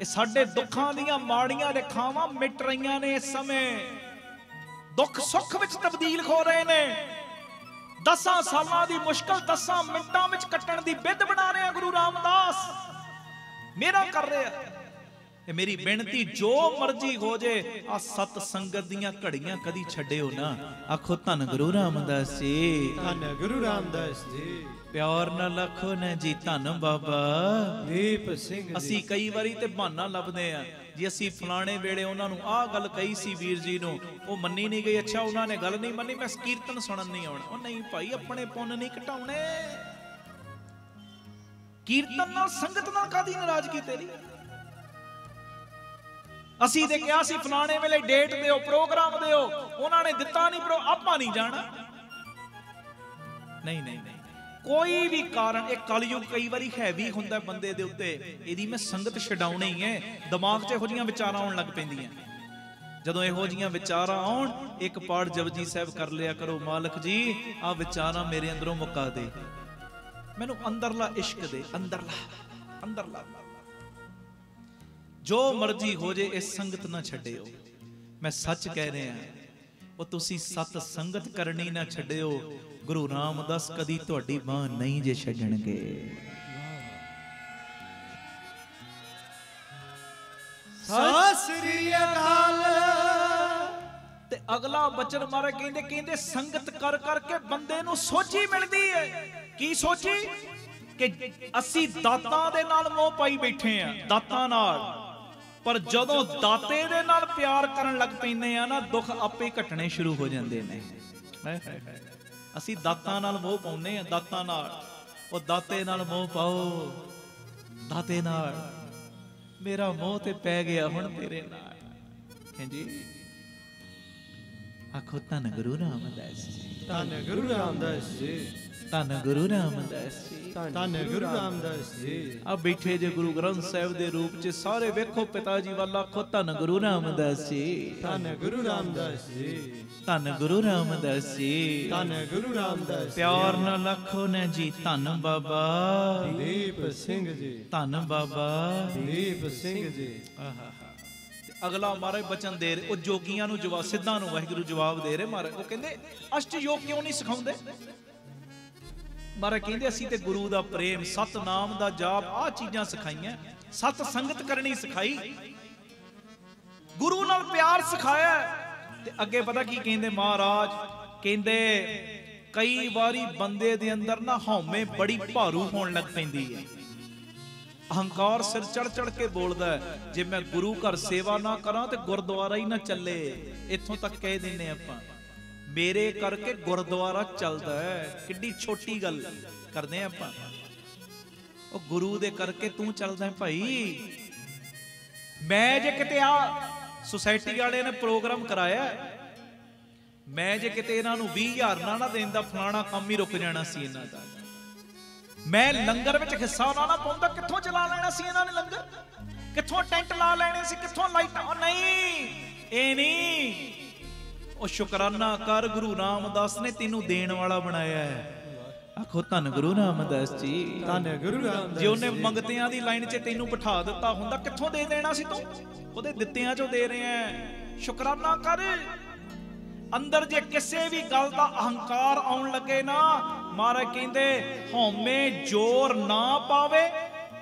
ਇਹ ਸਾਡੇ ਦੁੱਖਾਂ ਦੀਆਂ ਮਾੜੀਆਂ ਰੇਖਾਵਾਂ ਮਿਟ ਰਹੀਆਂ ਨੇ। ਇਸ ਸਮੇਂ ਦੁੱਖ ਸੁੱਖ ਵਿੱਚ ਤਬਦੀਲ ਹੋ ਰਹੇ ਨੇ। 10 ਸਾਲਾਂ ਦੀ ਮੁਸ਼ਕਲ 10 ਮਿੰਟਾਂ ਵਿੱਚ ਕੱਟਣ ਦੀ ਬਿੱਧ ਬਣਾ ਰਿਹਾ ਗੁਰੂ ਰਾਮਦਾਸ। ਮੇਰਾ ਕਰ ਰਿਹਾ ਇਹ ਮੇਰੀ ਬੇਨਤੀ, ਜੋ ਮਰਜ਼ੀ ਹੋ ਜੇ ਆ ਸਤ ਸੰਗਤ ਦੀਆਂ ਘੜੀਆਂ ਕਦੀ ਛੱਡਿਓ ਨਾ। ਆਖੋ ਧੰਨ ਗੁਰੂ ਰਾਮਦਾਸ ਜੀ, ਧੰਨ ਗੁਰੂ ਰਾਮਦਾਸ ਜੀ। ਪਿਆਰ ਨਾਲ ਆਖੋ ਨਾ ਜੀ ਧੰਨ ਬਾਬਾ ਦੀਪ ਸਿੰਘ ਜੀ। ਅਸੀਂ ਕਈ ਵਾਰੀ ਤੇ ਬਹਾਨਾ ਲੱਭਦੇ ਆ ਜੀ, ਅਸੀਂ ਫਲਾਣੇ ਵੇਲੇ ਉਹਨਾਂ ਨੂੰ ਆਹ ਗੱਲ ਕਹੀ ਸੀ ਵੀਰ ਜੀ ਨੂੰ, ਉਹ ਮੰਨੀ ਨਹੀਂ ਗਈ। ਅੱਛਾ ਉਹਨਾਂ ਨੇ ਗੱਲ ਨਹੀਂ ਮੰਨੀ, ਮੈਂ ਕੀਰਤਨ ਸੁਣਨ ਨਹੀਂ ਆਉਣਾ। ਉਹ ਨਹੀਂ ਭਾਈ, ਆਪਣੇ ਪੁੰਨ ਨਹੀਂ ਘਟਾਉਣੇ। ਕੀਰਤਨ ਨਾਲ ਸੰਗਤ ਨਾਲ ਕਾਦੀ ਨਾਰਾਜ਼ਗੀ ਤੇਰੀ? ਅਸੀਂ ਤੇ ਕਿਹਾ ਸੀ ਫਲਾਣੇ ਵੇਲੇ ਡੇਟ ਦਿਓ, ਪ੍ਰੋਗਰਾਮ ਦਿਓ, ਉਹਨਾਂ ਨੇ ਦਿੱਤਾ ਨਹੀਂ। ਆਪਾਂ ਨਹੀਂ ਜਾਣਾ। ਨਹੀਂ ਨਹੀਂ ਨਹੀਂ, ਕੋਈ ਵੀ ਕਾਰਨ। ਇਹ ਕਲਯੁਗ ਕਈ ਵਾਰੀ ਹੈਵੀ ਹੁੰਦਾ ਬੰਦੇ ਦੇ ਉੱਤੇ, ਇਹਦੀ ਮੈਂ ਸੰਗਤ ਛਡਾਉਣੀ ਹੈ। ਦਿਮਾਗ 'ਚ ਇਹੋ ਜਿਹੀਆਂ ਵਿਚਾਰਾਂ ਆਉਣ ਲੱਗ ਪੈਂਦੀਆਂ। ਜਦੋਂ ਇਹੋ ਜਿਹੀਆਂ ਵਿਚਾਰਾਂ ਆਉਣ, ਇੱਕ ਪਾਠ ਜਪਜੀ ਸਾਹਿਬ ਕਰ ਲਿਆ ਕਰੋ, ਮਾਲਕ ਜੀ ਆਹ ਵਿਚਾਰਾਂ ਮੇਰੇ ਅੰਦਰੋਂ ਮੁਕਾ ਦੇ, ਮੈਨੂੰ ਅੰਦਰਲਾ ਇਸ਼ਕ ਦੇ, ਅੰਦਰਲਾ। ਜੋ ਮਰਜ਼ੀ ਹੋ ਜੇ ਇਹ ਸੰਗਤ ਨਾ ਛੱਡਿਓ। ਮੈਂ ਸੱਚ ਕਹਿ ਰਿਹਾ, ਉਹ ਤੁਸੀਂ ਸਤ ਸੰਗਤ ਕਰਨੀ ਨਾ ਛੱਡਿਓ। ਗੁਰੂ ਰਾਮਦਾਸ ਕਦੀ ਤੁਹਾਡੀ ਬਾਹ ਨਹੀਂ ਜੇ ਛੱਡਣਗੇ। ਸਤਿ ਸ੍ਰੀ ਅਕਾਲ। ਤੇ ਅਗਲਾ ਬਚਨ ਮਾਰੇ ਕਹਿੰਦੇ ਸੰਗਤ ਕਰ ਕਰਕੇ ਬੰਦੇ ਨੂੰ ਸੋਝੀ ਮਿਲਦੀ ਹੈ। ਕੀ ਸੋਝੀ? ਕਿ ਅਸੀਂ ਦਾਤਾਂ ਦੇ ਨਾਲ ਮੋਹ ਪਾਈ ਬੈਠੇ ਆ, ਦਾਤਾਂ ਨਾਲ। ਪਰ ਜਦੋਂ ਦਾਤੇ ਦੇ ਨਾਲ ਪਿਆਰ ਕਰਨ ਲੱਗ ਪੈਂਦੇ ਆ ਨਾ, ਦੁੱਖ ਆਪੇ ਘਟਣੇ ਸ਼ੁਰੂ ਹੋ ਜਾਂਦੇ ਨੇ। ਅਸੀਂ ਦਾਤਾਂ ਨਾਲ ਮੋਹ ਪਾਉਂਦੇ ਆ, ਦਾਤਾਂ ਨਾਲ। ਉਹ ਦਾਤੇ ਨਾਲ ਮੋਹ ਪਾਓ, ਦਾਤੇ ਨਾਲ। ਮੇਰਾ ਮੋਹ ਤੇ ਪੈ ਗਿਆ ਹੁਣ ਤੇਰੇ ਨਾਲ। ਹਾਂਜੀ, ਆਖੋ ਧੰਨ ਗੁਰੂ ਰਾਮਦਾਸ ਜੀ, ਧੰਨ ਗੁਰੂ ਰਾਮਦਾਸ ਜੀ, ਧੰਨ ਗੁਰੂ ਰਾਮਦਾਸ ਜੀ, ਧੰਨ ਗੁਰੂ ਰਾਮਦਾਸ ਜੀ। ਆ ਬੈਠੇ ਜੇ ਗੁਰੂ ਗ੍ਰੰਥ ਸਾਹਿਬ ਦੇ ਰੂਪ 'ਚ ਸਾਰੇ ਵੇਖੋ ਪਿਤਾ ਜੀ ਵੱਲ, ਆਖੋ ਧੰਨ ਗੁਰੂ ਰਾਮਦਾਸ ਜੀ, ਧੰਨ ਗੁਰੂ ਰਾਮਦਾਸ ਜੀ, ਧੰਨ ਗੁਰੂ ਰਾਮਦਾਸ ਜੀ, ਧੰਨ ਗੁਰੂ ਰਾਮਦਾਸ। ਪਿਆਰ ਨਾਲ ਆਖੋ ਨਾ ਜੀ ਧੰਨ ਬਾਬਾ ਦੀਪ ਸਿੰਘ ਜੀ, ਧੰਨ ਬਾਬਾ ਦੀਪ ਸਿੰਘ ਜੀ। ਅਗਲਾ ਮਹਾਰਾਜ ਬਚਨ ਦੇ ਰਹੇ, ਉਹ ਜੋਗੀਆਂ ਨੂੰ ਜਵਾਬ, ਸਿੱਧਾਂ ਨੂੰ ਵਾਹਿਗੁਰੂ ਜਵਾਬ ਦੇ ਰਹੇ ਮਹਾਰਾਜ। ਉਹ ਕਹਿੰਦੇ ਅਸ਼ਟ ਯੋਗ ਕਿਉਂ ਨਹੀਂ ਸਿਖਾਉਂਦੇ? ਮਹਾਰਾਜ ਕਹਿੰਦੇ ਅਸੀਂ ਤੇ ਗੁਰੂ ਦਾ ਪ੍ਰੇਮ, ਸਤਨਾਮ ਦਾ ਜਾਪ, ਆਹ ਚੀਜ਼ਾਂ ਸਿਖਾਈਆਂ। ਸਤ ਸੰਗਤ ਕਰਨੀ ਸਿਖਾਈ, ਗੁਰੂ ਨਾਲ ਪਿਆਰ ਸਿਖਾਇਆ। ਤੇ ਅੱਗੇ ਪਤਾ ਕੀ ਕਹਿੰਦੇ ਮਹਾਰਾਜ? ਕਹਿੰਦੇ ਕਈ ਵਾਰੀ ਬੰਦੇ ਦੇ ਅੰਦਰ ਨਾ ਹਉਮੈ ਬੜੀ ਭਾਰੂ ਹੋਣ ਲੱਗ ਪੈਂਦੀ ਹੈ। ਅਹੰਕਾਰ ਸਿਰ ਚੜ ਕੇ ਬੋਲਦਾ, ਜੇ ਮੈਂ ਗੁਰੂ ਘਰ ਸੇਵਾ ਨਾ ਕਰਾਂ ਤੇ ਗੁਰਦੁਆਰਾ ਹੀ ਨਾ ਚੱਲੇ। ਇੱਥੋਂ ਤੱਕ ਕਹਿ ਦਿੰਨੇ ਆਪਾਂ, ਮੇਰੇ ਕਰਕੇ ਗੁਰਦੁਆਰਾ ਚੱਲਦਾ ਹੈ। ਕਿੱਡੀ ਛੋਟੀ ਗੱਲ ਕਰਦੇ ਆਪਾਂ। ਉਹ ਗੁਰੂ ਦੇ ਕਰਕੇ ਤੂੰ ਚੱਲਦਾ ਭਾਈ। ਮੈਂ ਜੇ ਕਿਤੇ ਆ ਸੁਸਾਇਟੀ ਵਾਲੇ ਨੇ ਪ੍ਰੋਗਰਾਮ ਕਰਾਇਆ, ਮੈਂ ਜੇ ਕਿਤੇ ਇਹਨਾਂ ਨੂੰ 20,000 ਨਾ ਦੇਂਦਾ, ਫਲਾਣਾ ਕੰਮ ਹੀ ਰੁਕ ਜਾਣਾ ਸੀ ਇਹਨਾਂ ਦਾ। ਮੈਂ ਲੰਗਰ ਵਿੱਚ ਹਿੱਸਾ ਨਾ ਪਾਉਂਦਾ, ਕਿੱਥੋਂ ਚਲਾ ਲੈਣਾ ਸੀ ਇਹਨਾਂ ਨੇ ਲੰਗਰ? ਕਿੱਥੋਂ ਟੈਂਟ ਲਾ ਲੈਣੇ ਸੀ? ਕਿੱਥੋਂ ਲਾਈਟਾਂ? ਉਹ ਨਹੀਂ, ਇਹ ਨਹੀਂ। ਉਹ ਸ਼ੁਕਰਾਨਾ ਕਰ, ਗੁਰੂ ਰਾਮਦਾਸ ਨੇ ਤੈਨੂੰ ਦੇਣ ਵਾਲਾ ਬਣਾਇਆ ਹੈ। ਆਖੋ ਧੰਨ ਗੁਰੂ ਰਾਮਦਾਸ ਜੀ, ਧੰਨ ਗੁਰੂ ਰਾਮਦਾਸ। ਜੇ ਉਹਨੇ ਮੰਗਤਿਆਂ ਦੀ ਲਾਈਨ 'ਚ ਤੈਨੂੰ ਬਿਠਾ ਦਿੱਤਾ ਹੁੰਦਾ, ਕਿੱਥੋਂ ਦੇ ਦੇਣਾ ਸੀ ਤੂੰ? ਉਹਦੇ ਦਿੱਤਿਆਂ 'ਚੋਂ ਦੇ ਰਿਹਾ। ਸ਼ੁਕਰਾਨਾ ਕਰ। ਅੰਦਰ ਜੇ ਕਿਸੇ ਵੀ ਗੱਲ ਦਾ ਅਹੰਕਾਰ ਆਉਣ ਲੱਗੇ ਨਾ, ਮਹਾਰਾਜ ਕਹਿੰਦੇ ਹਉਮੈ ਜ਼ੋਰ ਨਾ ਪਾਵੇ।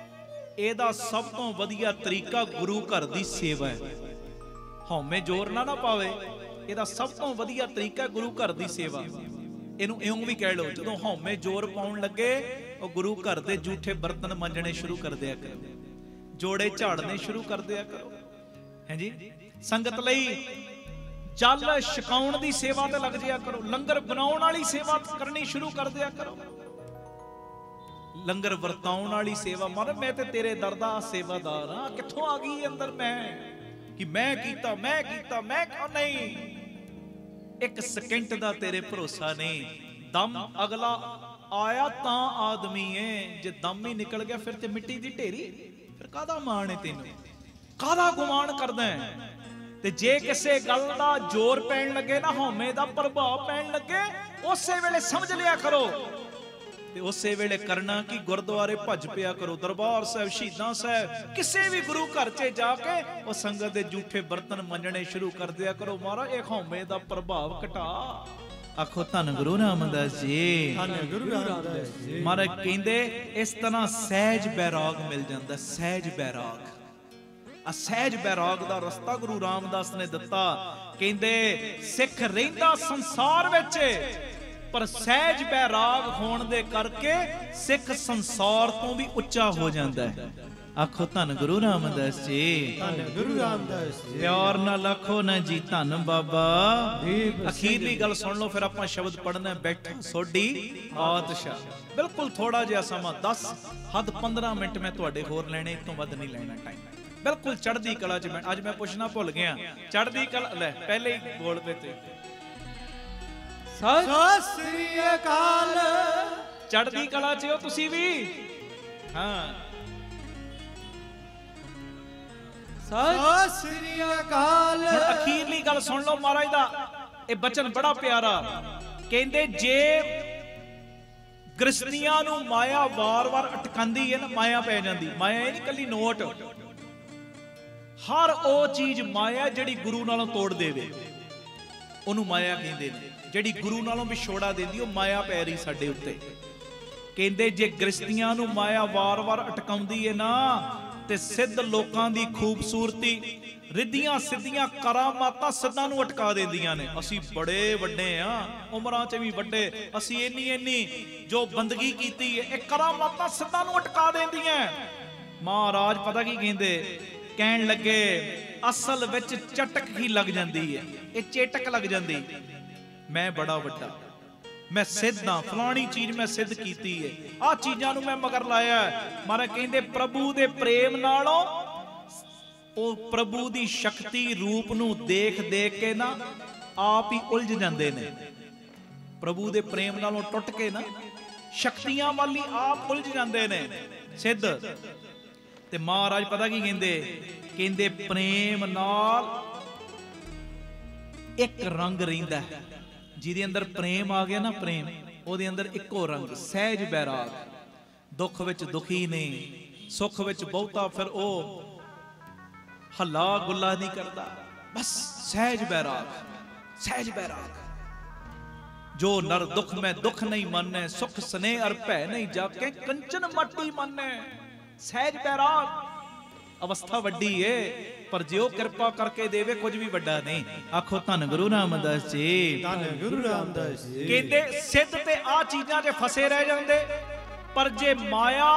ਇਹਦਾ ਸਭ ਤੋਂ ਵਧੀਆ ਤਰੀਕਾ ਗੁਰੂ ਘਰ ਦੀ ਸੇਵਾ ਹੈ। ਹਉਮੈ ਜ਼ੋਰ ਨਾ ਪਾਵੇ, ਇਹਦਾ ਸਭ ਤੋਂ ਵਧੀਆ ਤਰੀਕਾ ਗੁਰੂ ਘਰ ਦੀ ਸੇਵਾ। ਇਹਨੂੰ ਇਉਂ ਵੀ ਕਹਿ ਲਓ, ਜਦੋਂ ਹਉਮੈ ਜ਼ੋਰ ਪਾਉਣ ਲੱਗੇ, ਉਹ ਗੁਰੂ ਘਰ ਦੇ ਝੂਠੇ ਬਰਤਨ ਮਾਂਜਣੇ ਸ਼ੁਰੂ ਕਰ ਦਿਆ ਕਰੋ, ਜੋੜੇ ਝਾੜਨੇ ਸ਼ੁਰੂ ਕਰ ਦਿਆ ਕਰੋ। ਹਾਂਜੀ, ਸੰਗਤ ਲਈ ਜਲ ਛਕਾਉਣ ਦੀ ਸੇਵਾ ਤੇ ਲੱਗ ਜਿਆ ਕਰੋ, ਲੰਗਰ ਬਣਾਉਣ ਵਾਲੀ ਸੇਵਾ ਕਰਨੀ ਸ਼ੁਰੂ ਕਰ ਦਿਆ ਕਰੋ, ਲੰਗਰ ਵਰਤਾਉਣ ਵਾਲੀ ਸੇਵਾ। ਮਨ ਮੈਂ ਤੇ ਤੇਰੇ ਦਰ ਦਾ ਸੇਵਾਦਾਰ ਹਾਂ। ਕਿੱਥੋਂ ਆ ਗਈ ਅੰਦਰ ਮੈਂ ਕਿ ਮੈਂ ਕੀਤਾ ਨਹੀਂ। ਇੱਕ ਸਕਿੰਟ ਦਾ ਤੇਰੇ ਭਰੋਸਾ ਨਹੀਂ। ਦਮ ਅਗਲਾ ਆਇਆ ਤਾਂ ਆਦਮੀ ਏ, ਜੇ ਦਮ ਹੀ ਨਿਕਲ ਗਿਆ ਫਿਰ ਤੇ ਮਿੱਟੀ ਦੀ ਢੇਰੀ। ਫਿਰ ਕਾਹਦਾ ਮਾਣ ਏ ਤੈਨੂੰ? ਕਾਹਦਾ ਗੁਮਾਨ ਕਰਦਾ ਹੈ? ਤੇ ਜੇ ਕਿਸੇ ਗੱਲ ਦਾ ਜ਼ੋਰ ਪੈਣ ਲੱਗੇ ਨਾ, ਹਉਮੈ ਦਾ ਪ੍ਰਭਾਵ ਪੈਣ ਲੱਗੇ, ਉਸੇ ਵੇਲੇ ਸਮਝ ਲਿਆ ਕਰੋ ਤੇ ਉਸੇ ਵੇਲੇ ਕਰਨਾ ਕਿ ਗੁਰਦੁਆਰੇ ਭੱਜ ਪਿਆ ਕਰੋ, ਦਰਬਾਰ ਸਾਹਿਬ, ਸ਼ਹੀਦਾਂ ਸਾਹਿਬ, ਕਿਸੇ ਵੀ ਗੁਰੂ ਘਰ 'ਚ ਜਾ ਕੇ ਉਹ ਸੰਗਤ ਦੇ ਝੂਠੇ ਬਰਤਨ ਮੰਜਣੇ ਸ਼ੁਰੂ ਕਰ ਦਿਆ ਕਰੋ। ਮਹਾਰਾਜ ਇਹ ਹਉਮੈ ਦਾ ਪ੍ਰਭਾਵ ਘਟਾ। ਆਖੋ ਧੰਨ ਗੁਰੂ ਰਾਮਦਾਸ ਜੀ, ਧੰਨ ਗੁਰੂ ਰਾਮਦਾਸ ਜੀ। ਮਹਾਰਾਜ ਕਹਿੰਦੇ ਇਸ ਤਰ੍ਹਾਂ ਸਹਿਜ ਬੈਰਾਗ ਮਿਲ ਜਾਂਦਾ, ਸਹਿਜ ਬੈਰਾਗ। ਆ ਸਹਿਜ ਬੈਰਾਗ ਦਾ ਰਸਤਾ ਗੁਰੂ ਰਾਮਦਾਸ ਨੇ ਦਿੱਤਾ। ਕਹਿੰਦੇ ਸਿੱਖ ਰਹਿੰਦਾ ਸੰਸਾਰ ਵਿੱਚ, ਪਰ ਸਹਿਜ ਬੈਰਾਗ ਹੋਣ ਦੇ ਕਰਕੇ ਸਿੱਖ ਸੰਸਾਰ ਤੋਂ ਵੀ ਉੱਚਾ ਹੋ ਜਾਂਦਾ ਹੈ। ਆਖੋ ਧੰਨ ਗੁਰੂ ਰਾਮਦਾਸ ਜੀ, ਧੰਨ ਗੁਰੂ ਰਾਮਦਾਸ ਜੀ। ਪਿਆਰ ਨਾਲ ਆਖੋ ਨਾ ਜੀ ਧੰਨ ਬਾਬਾ ਦੀਪ ਸਿੰਘ ਅਖੀਰਲੀ ਗੱਲ ਸੁਣ ਲਓ, ਫਿਰ ਆਪਾਂ ਸ਼ਬਦ ਪੜ੍ਹਨਾ। ਬੈਠਾ ਸੋਢੀ ਪਾਤਸ਼ਾਹ। ਬਿਲਕੁਲ ਥੋੜਾ ਜਿਹਾ ਸਮਾਂ, 10 ਹੱਦ 15 ਮਿੰਟ ਮੈਂ ਤੁਹਾਡੇ ਹੋਰ ਲੈਣੇ, ਇਸ ਤੋਂ ਵੱਧ ਨਹੀਂ ਲੈਣਾ ਟਾਈਮ। ਬਿਲਕੁਲ ਚੜ੍ਹਦੀ ਕਲਾ 'ਚ। ਅੱਜ ਮੈਂ ਪੁੱਛਣਾ ਭੁੱਲ ਗਿਆ, ਚੜ੍ਹਦੀ ਕਲਾ ਲੈ ਪਹਿਲੇ ਹੀ ਬੋਲ ਪਏ ਤੇ ਸਤਿ ਸ੍ਰੀ ਅਕਾਲ। ਚੜ੍ਹਦੀ ਕਲਾ 'ਚ ਹੋ ਤੁਸੀਂ ਵੀ? ਹਾਂ, ਸਤਿ ਸ੍ਰੀ ਅਕਾਲ। ਹੁਣ ਅਖੀਰਲੀ ਗੱਲ ਸੁਣ ਲਓ ਮਹਾਰਾਜ ਦਾ, ਇਹ ਬਚਨ ਬੜਾ ਪਿਆਰਾ। ਕਹਿੰਦੇ ਜੇ ਗ੍ਰਸਤੀਆਂ ਨੂੰ ਮਾਇਆ ਵਾਰ-ਵਾਰ ਅਟਕਾਂਦੀ ਹੈ ਨਾ, ਮਾਇਆ ਪੈ ਜਾਂਦੀ। ਮਾਇਆ ਇਹ ਨਹੀਂ ਕੱਲੀ ਨੋਟ, ਹਰ ਉਹ ਚੀਜ਼ ਮਾਇਆ ਜਿਹੜੀ ਗੁਰੂ ਨਾਲੋਂ ਤੋੜ ਦੇਵੇ ਉਹਨੂੰ ਮਾਇਆ ਕਹਿੰਦੇ ਨੇ। ਜਿਹੜੀ ਗੁਰੂ ਨਾਲੋਂ ਵਿਛੋੜਾ ਦਿੰਦੀ ਉਹ ਮਾਇਆ ਪੈ ਰਹੀ ਸਾਡੇ ਉੱਤੇ। ਕਹਿੰਦੇ ਜੇ ਗ੍ਰਸਤੀਆਂ ਨੂੰ ਮਾਇਆ ਵਾਰ-ਵਾਰ ਅਟਕਾਉਂਦੀ ਹੈ ਨਾ, ਤੇ ਸਿੱਧ ਲੋਕਾਂ ਦੀ ਖੂਬਸੂਰਤੀ, ਰਿੱਧੀਆਂ ਸਿੱਧੀਆਂ ਕਰਾਮਾਤਾਂ ਸਿੱਧਾਂ ਨੂੰ ਅਟਕਾ ਦਿੰਦੀਆਂ ਨੇ। ਅਸੀਂ ਬੜੇ ਵੱਡੇ ਆ, ਉਮਰਾਂ 'ਚ ਵੀ ਵੱਡੇ, ਅਸੀਂ ਇੰਨੀ ਜੋ ਬੰਦਗੀ ਕੀਤੀ ਹੈ, ਇਹ ਕਰਾਮਾਤਾਂ ਸਿੱਧਾਂ ਨੂੰ ਅਟਕਾ ਦਿੰਦੀਆਂ। ਮਹਾਰਾਜ ਪਤਾ ਕੀ ਕਹਿੰਦੇ? ਕਹਿਣ ਲੱਗੇ ਅਸਲ ਵਿੱਚ ਚਟਕ ਹੀ ਲੱਗ ਜਾਂਦੀ ਹੈ, ਇਹ ਚੇਟਕ ਲੱਗ ਜਾਂਦੀ। ਮੈਂ ਬੜਾ ਵੱਡਾ, ਮੈਂ ਸਿੱਧ ਹਾਂ, ਫਲਾਣੀ ਚੀਜ਼ ਮੈਂ ਸਿੱਧ ਕੀਤੀ ਹੈ, ਆਹ ਚੀਜ਼ਾਂ ਨੂੰ ਮੈਂ ਮਗਰ ਲਾਇਆ। ਮਹਾਰਾਜ ਕਹਿੰਦੇ ਪ੍ਰਭੂ ਦੇ ਪ੍ਰੇਮ ਨਾਲੋਂ, ਉਹ ਪ੍ਰਭੂ ਦੀ ਸ਼ਕਤੀ ਰੂਪ ਨੂੰ ਦੇਖ ਕੇ ਨਾ ਆਪ ਹੀ ਉਲਝ ਜਾਂਦੇ ਨੇ। ਪ੍ਰਭੂ ਦੇ ਪ੍ਰੇਮ ਨਾਲੋਂ ਟੁੱਟ ਕੇ ਨਾ ਸ਼ਕਤੀਆਂ ਵਾਲੀ ਆਪ ਉਲਝ ਜਾਂਦੇ ਨੇ ਸਿੱਧ। ਤੇ ਮਹਾਰਾਜ ਪਤਾ ਕੀ ਕਹਿੰਦੇ? ਕਹਿੰਦੇ ਪ੍ਰੇਮ ਨਾਲ ਇੱਕ ਰੰਗ ਰਹਿੰਦਾ, ਜਿਹਦੇ ਅੰਦਰ ਪ੍ਰੇਮ ਆ ਗਿਆ ਨਾ, ਪ੍ਰੇਮ, ਉਹਦੇ ਅੰਦਰ ਇੱਕੋ ਰੰਗ, ਸਹਿਜ ਬੈਰਾਗ। ਦੁੱਖ ਵਿੱਚ ਦੁਖੀ ਨਹੀਂ, ਸੁੱਖ ਵਿੱਚ ਬਹੁਤਾ ਫਿਰ ਉਹ ਹੱਲਾ ਗੁੱਲਾ ਨਹੀਂ ਕਰਦਾ, ਬਸ ਸਹਿਜ ਬੈਰਾਗ, ਸਹਿਜ ਬੈਰਾਗ। ਜੋ ਨਰ ਦੁੱਖ ਮੈਂ ਦੁੱਖ ਨਹੀਂ ਮੰਨੈ, ਸੁਖ ਸਨੇਹ ਅਰ ਭੈ ਨਹੀਂ ਜਾਕੇ, ਕੰਚਨ ਮਾਟੀ ਮੰਨੈ। ਸਹਿਜ ਬੈਰਾਗ ਅਵਸਥਾ ਵੱਡੀ ਏ, ਪਰ ਜੇ ਉਹ ਕਿਰਪਾ ਕਰਕੇ ਦੇਵੇ ਕੁਝ ਵੀ ਵੱਡਾ ਨਹੀਂ। ਆਖੋ ਧੰਨ ਗੁਰੂ ਰਾਮਦਾਸ ਜੀ, ਧੰਨ ਗੁਰੂ ਰਾਮਦਾਸ ਜੀ। ਕਹਿੰਦੇ ਸਿੱਧ ਤੇ ਆ ਚੀਜ਼ਾਂ 'ਚ ਫਸੇ ਰਹਿ ਜਾਂਦੇ, ਪਰ ਜੇ ਮਾਇਆ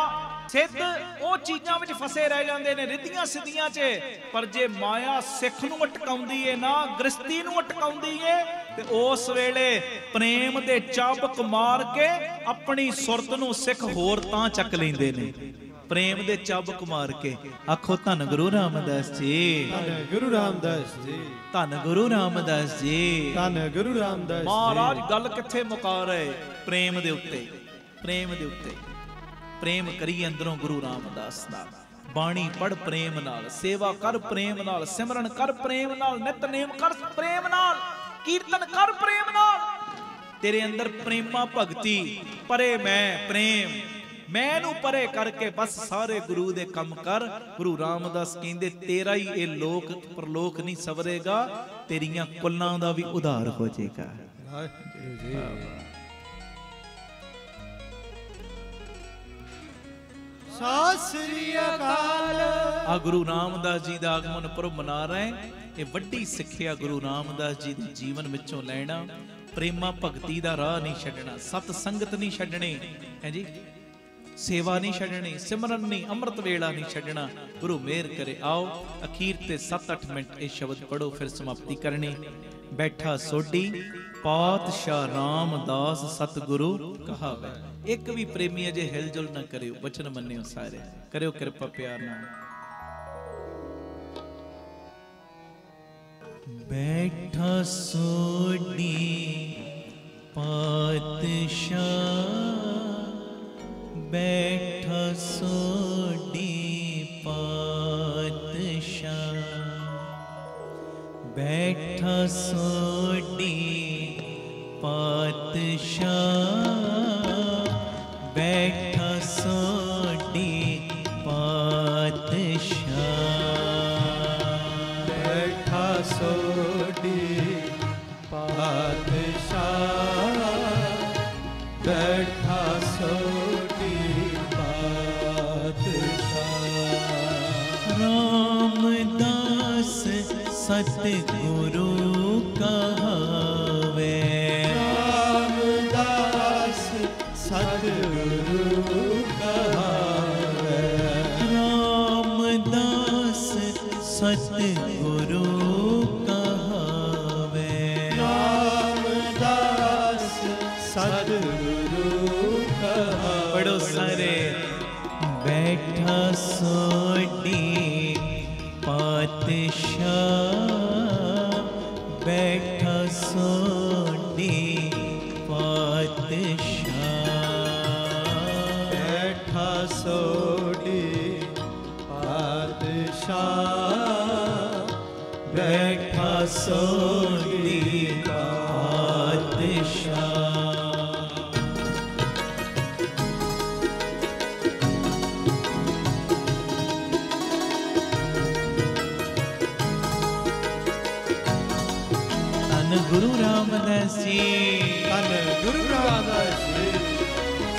ਸਿੱਧ ਉਹ ਚੀਜ਼ਾਂ ਵਿੱਚ ਫਸੇ ਰਹਿ ਜਾਂਦੇ ਨੇ, ਰਿੱਧੀਆਂ ਸਿੱਧੀਆਂ 'ਚ। ਪਰ ਜੇ ਮਾਇਆ ਸਿੱਖ ਨੂੰ ਅਟਕਾਉਂਦੀ ਏ ਨਾ, ਗ੍ਰਸਤੀ ਨੂੰ ਅਟਕਾਉਂਦੀ ਏ, ਤੇ ਉਸ ਵੇਲੇ ਪ੍ਰੇਮ ਦੇ ਚਾਬਕ ਮਾਰ ਕੇ ਆਪਣੀ ਸੁਰਤ ਨੂੰ ਸਿੱਖ ਹੋਰ ਤਾਂ ਚੱਕ ਲੈਂਦੇ ਨੇ, ਪ੍ਰੇਮ ਦੇ ਚਾਬਕ ਮਾਰ ਕੇ। ਆਖੋ ਧੰਨ ਗੁਰੂ ਰਾਮਦਾਸ ਜੀ, ਧੰਨ ਗੁਰੂ ਰਾਮਦਾਸ ਜੀ, ਧੰਨ ਗੁਰੂ ਰਾਮਦਾਸ ਜੀ, ਧੰਨ ਗੁਰੂ ਰਾਮਦਾਸ ਜੀ। ਮਹਾਰਾਜ ਗੱਲ ਕਿੱਥੇ ਮੁਕਾ ਰਹੇ? ਪ੍ਰੇਮ ਦੇ ਉੱਤੇ, ਪ੍ਰੇਮ ਦੇ ਉੱਤੇ। ਪ੍ਰੇਮ ਕਰੀ ਅੰਦਰੋਂ ਗੁਰੂ ਰਾਮਦਾਸ ਦਾ, ਬਾਣੀ ਪੜ ਪ੍ਰੇਮ ਨਾਲ, ਸੇਵਾ ਕਰ ਪ੍ਰੇਮ ਨਾਲ, ਸਿਮਰਨ ਕਰ ਪ੍ਰੇਮ ਨਾਲ, ਨਿਤਨੇਮ ਕਰ ਪ੍ਰੇਮ ਨਾਲ, ਕੀਰਤਨ ਕਰ ਪ੍ਰੇਮ ਨਾਲ। ਤੇਰੇ ਅੰਦਰ ਪ੍ਰੇਮਾ ਭਗਤੀ, ਪਰੇ ਮੈਂ ਪ੍ਰੇਮ, ਮੈਂ ਨੂੰ ਪਰੇ ਕਰਕੇ ਬਸ ਸਾਰੇ ਗੁਰੂ ਦੇ ਕੰਮ ਕਰ। ਗੁਰੂ ਰਾਮਦਾਸ ਕਹਿੰਦੇ ਤੇਰਾ ਹੀ ਇਹ ਲੋਕ ਪਰਲੋਕ ਨਹੀਂ ਸਵਰੇਗਾ, ਤੇਰੀਆਂ ਕੁੱਲਾਂ ਦਾ ਵੀ ਉਧਾਰ ਹੋ ਜਾਏਗਾ। ਸਤਿ ਸ੍ਰੀ ਅਕਾਲ। ਆ ਗੁਰੂ ਰਾਮਦਾਸ ਜੀ ਦਾ ਆਗਮਨ ਪੁਰਬ ਮਨਾ ਰਹੇ। ਇਹ ਵੱਡੀ ਸਿੱਖਿਆ ਗੁਰੂ ਰਾਮਦਾਸ ਜੀ ਦੇ ਜੀਵਨ ਵਿੱਚੋਂ ਲੈਣਾ। ਪ੍ਰੇਮਾ ਭਗਤੀ ਦਾ ਰਾਹ ਨਹੀਂ ਛੱਡਣਾ, ਸਤ ਸੰਗਤ ਨਹੀਂ ਛੱਡਣੀ, ਹੈ ਜੀ, ਸੇਵਾ ਨਹੀਂ ਛੱਡਣੀ, ਸਿਮਰਨ ਨਹੀਂ, ਅੰਮ੍ਰਿਤ ਵੇਲਾ ਨਹੀਂ ਛੱਡਣਾ। ਗੁਰੂ ਮਿਹਰ ਕਰੇ। ਆਓ ਅਖੀਰ ਤੇ 7-8 ਮਿੰਟ ਇਹ ਸ਼ਬਦ ਪੜੋ, ਫਿਰ ਸਮਾਪਤੀ ਕਰਨੀ। ਬੈਠਾ ਸੋਢੀ ਪਾਤਸ਼ਾਹ ਰਾਮਦਾਸ ਸਤਿਗੁਰੂ ਕਹਾਵੇ। ਇੱਕ ਵੀ ਪ੍ਰੇਮੀ ਅਜੇ ਹਿਲਜੁਲ ਨਾ ਕਰਿਓ, ਬਚਨ ਮੰਨਿਓ ਸਾਰੇ, ਕਰਿਓ ਕਿਰਪਾ ਪਿਆਰ ਨਾਲ। ਬੈਠਾ ਸੋਢੀ ਪਾਤਸ਼ਾਹ, ਬੈਠਾ ਸੋਢੀ ਪਾਤਸ਼ਾਹ, ਬੈਠਾ ਸੋਢੀ ਪਾਤਸ਼ਾਹ, बैठा सोडी पातशाह, बैठा सोडी पातशाह, बैठा सोडी पातशाह। रामदास सतगुरु कहावे, रामदास सतगुरु कहावे, रामदास सतगुरु कहावे, रामदास सतगुरु कहावे। पढ़ो सारे। बैठा सोडी पातशाह, बैठा सोडी पातशाह, बैठा सोडी पातशाह, बैठा सोडी पातशाह। गुरु रामदास जी, धन गुरु रामदास जी,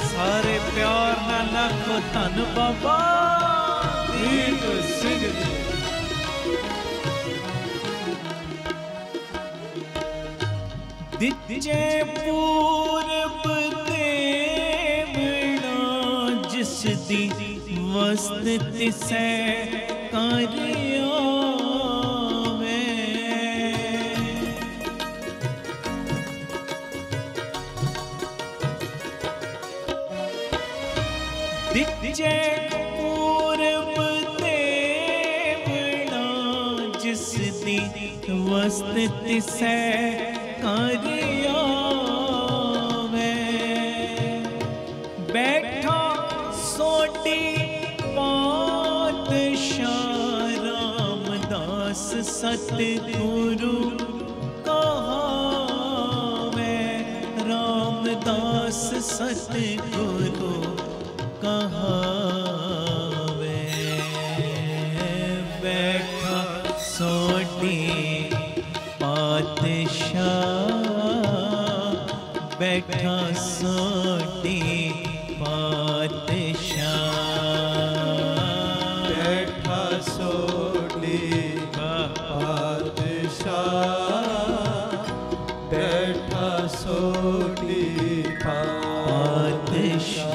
सारे प्यार नाल आखो धन बाबा दीप सिंह जी। दिजे पूरब देवना, जिस दी वस्त तिसै कार्या दिजे पूरब देवना, जिस दी वस्त तिसै कार्यावे। बैठा सोडी पातशाह, रामदास सतगुरु कहावे, रामदास सतगुरु कहावे। बैठा सोडी पातशाह, बैठा सोडी पातशाह, बैठा सोडी पातशाह, बैठा सोडी पातशाह।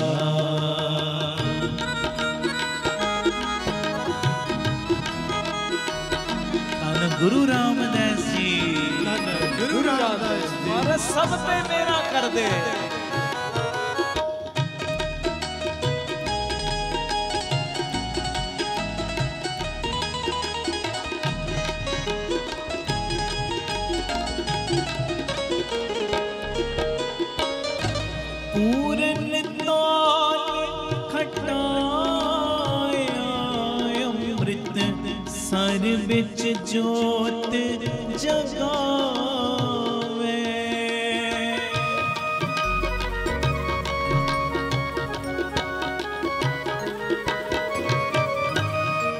गुरु रामदास जी, धन गुरु रामदास जी, और सब पे मेरा कर दे। पूरन ताल खटाया, अमृत सर बिच जोत जगावे।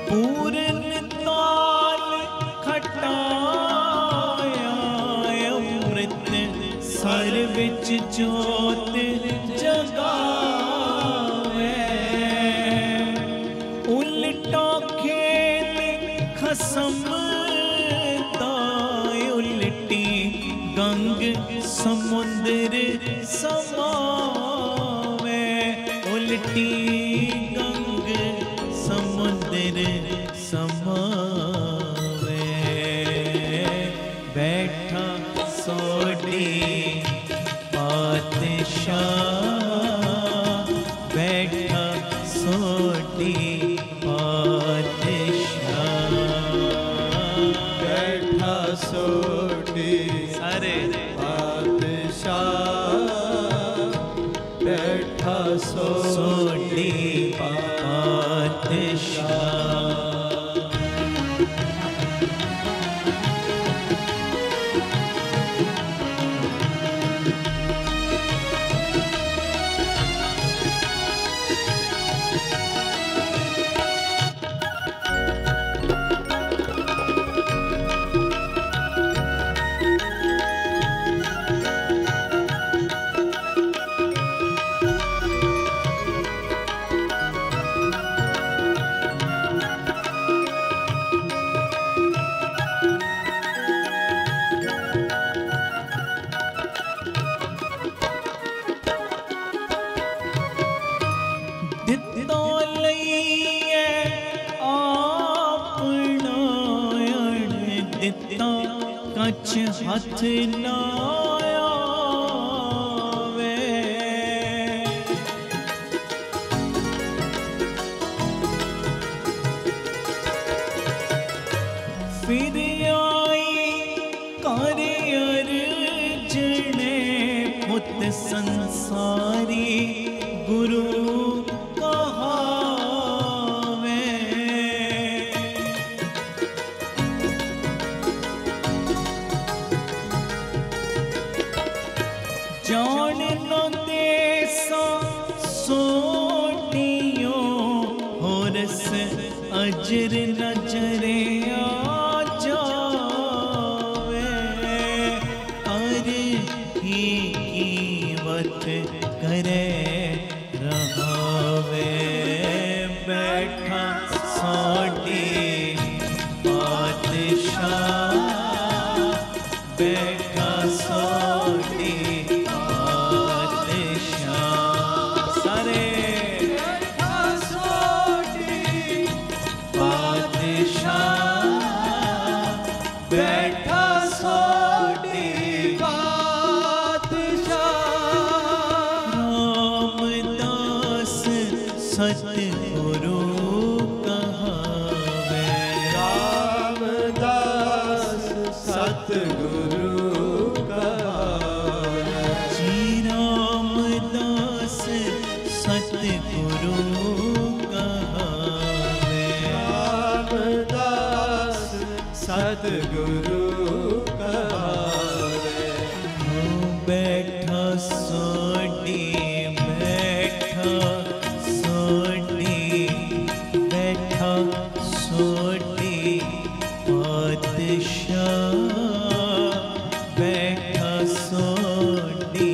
पूरन ताल खटाया, अमृत सर बिच जोत जगावे। उल्टा खेल खसम दाय, उल्टी गंग समुंदर समावे। उल्टी गंग समुंदर समावे। बैठा सोडी पातशाह, बैठा सोडी पातशाह, बैठा सोडी सारे पातशाह, बैठा सोडी पातशाह। दिता कछ हथ ना आवे। फिर आई कर अर्जने पुत संसारी गुरु कहावे। जान नो देसा सोटियो होरस अजर नजरे आ जावे। अर ही कीमत करे रहावे। बैठा सोटी बादशाह, बैठा सोटी बादशाह। सारे बैठा सोटी बादशाह, बैठा सोटी बादशाह। रामदास सतगुरु कहावे। रामदास सतगुरु कहावे। जी रामदास सतगुरु कहावे। रामदास सतगुरु कहावे। बैठा सोटी, बैठा सोटी, बैठा सोटी बादशाह, बैठा सोटी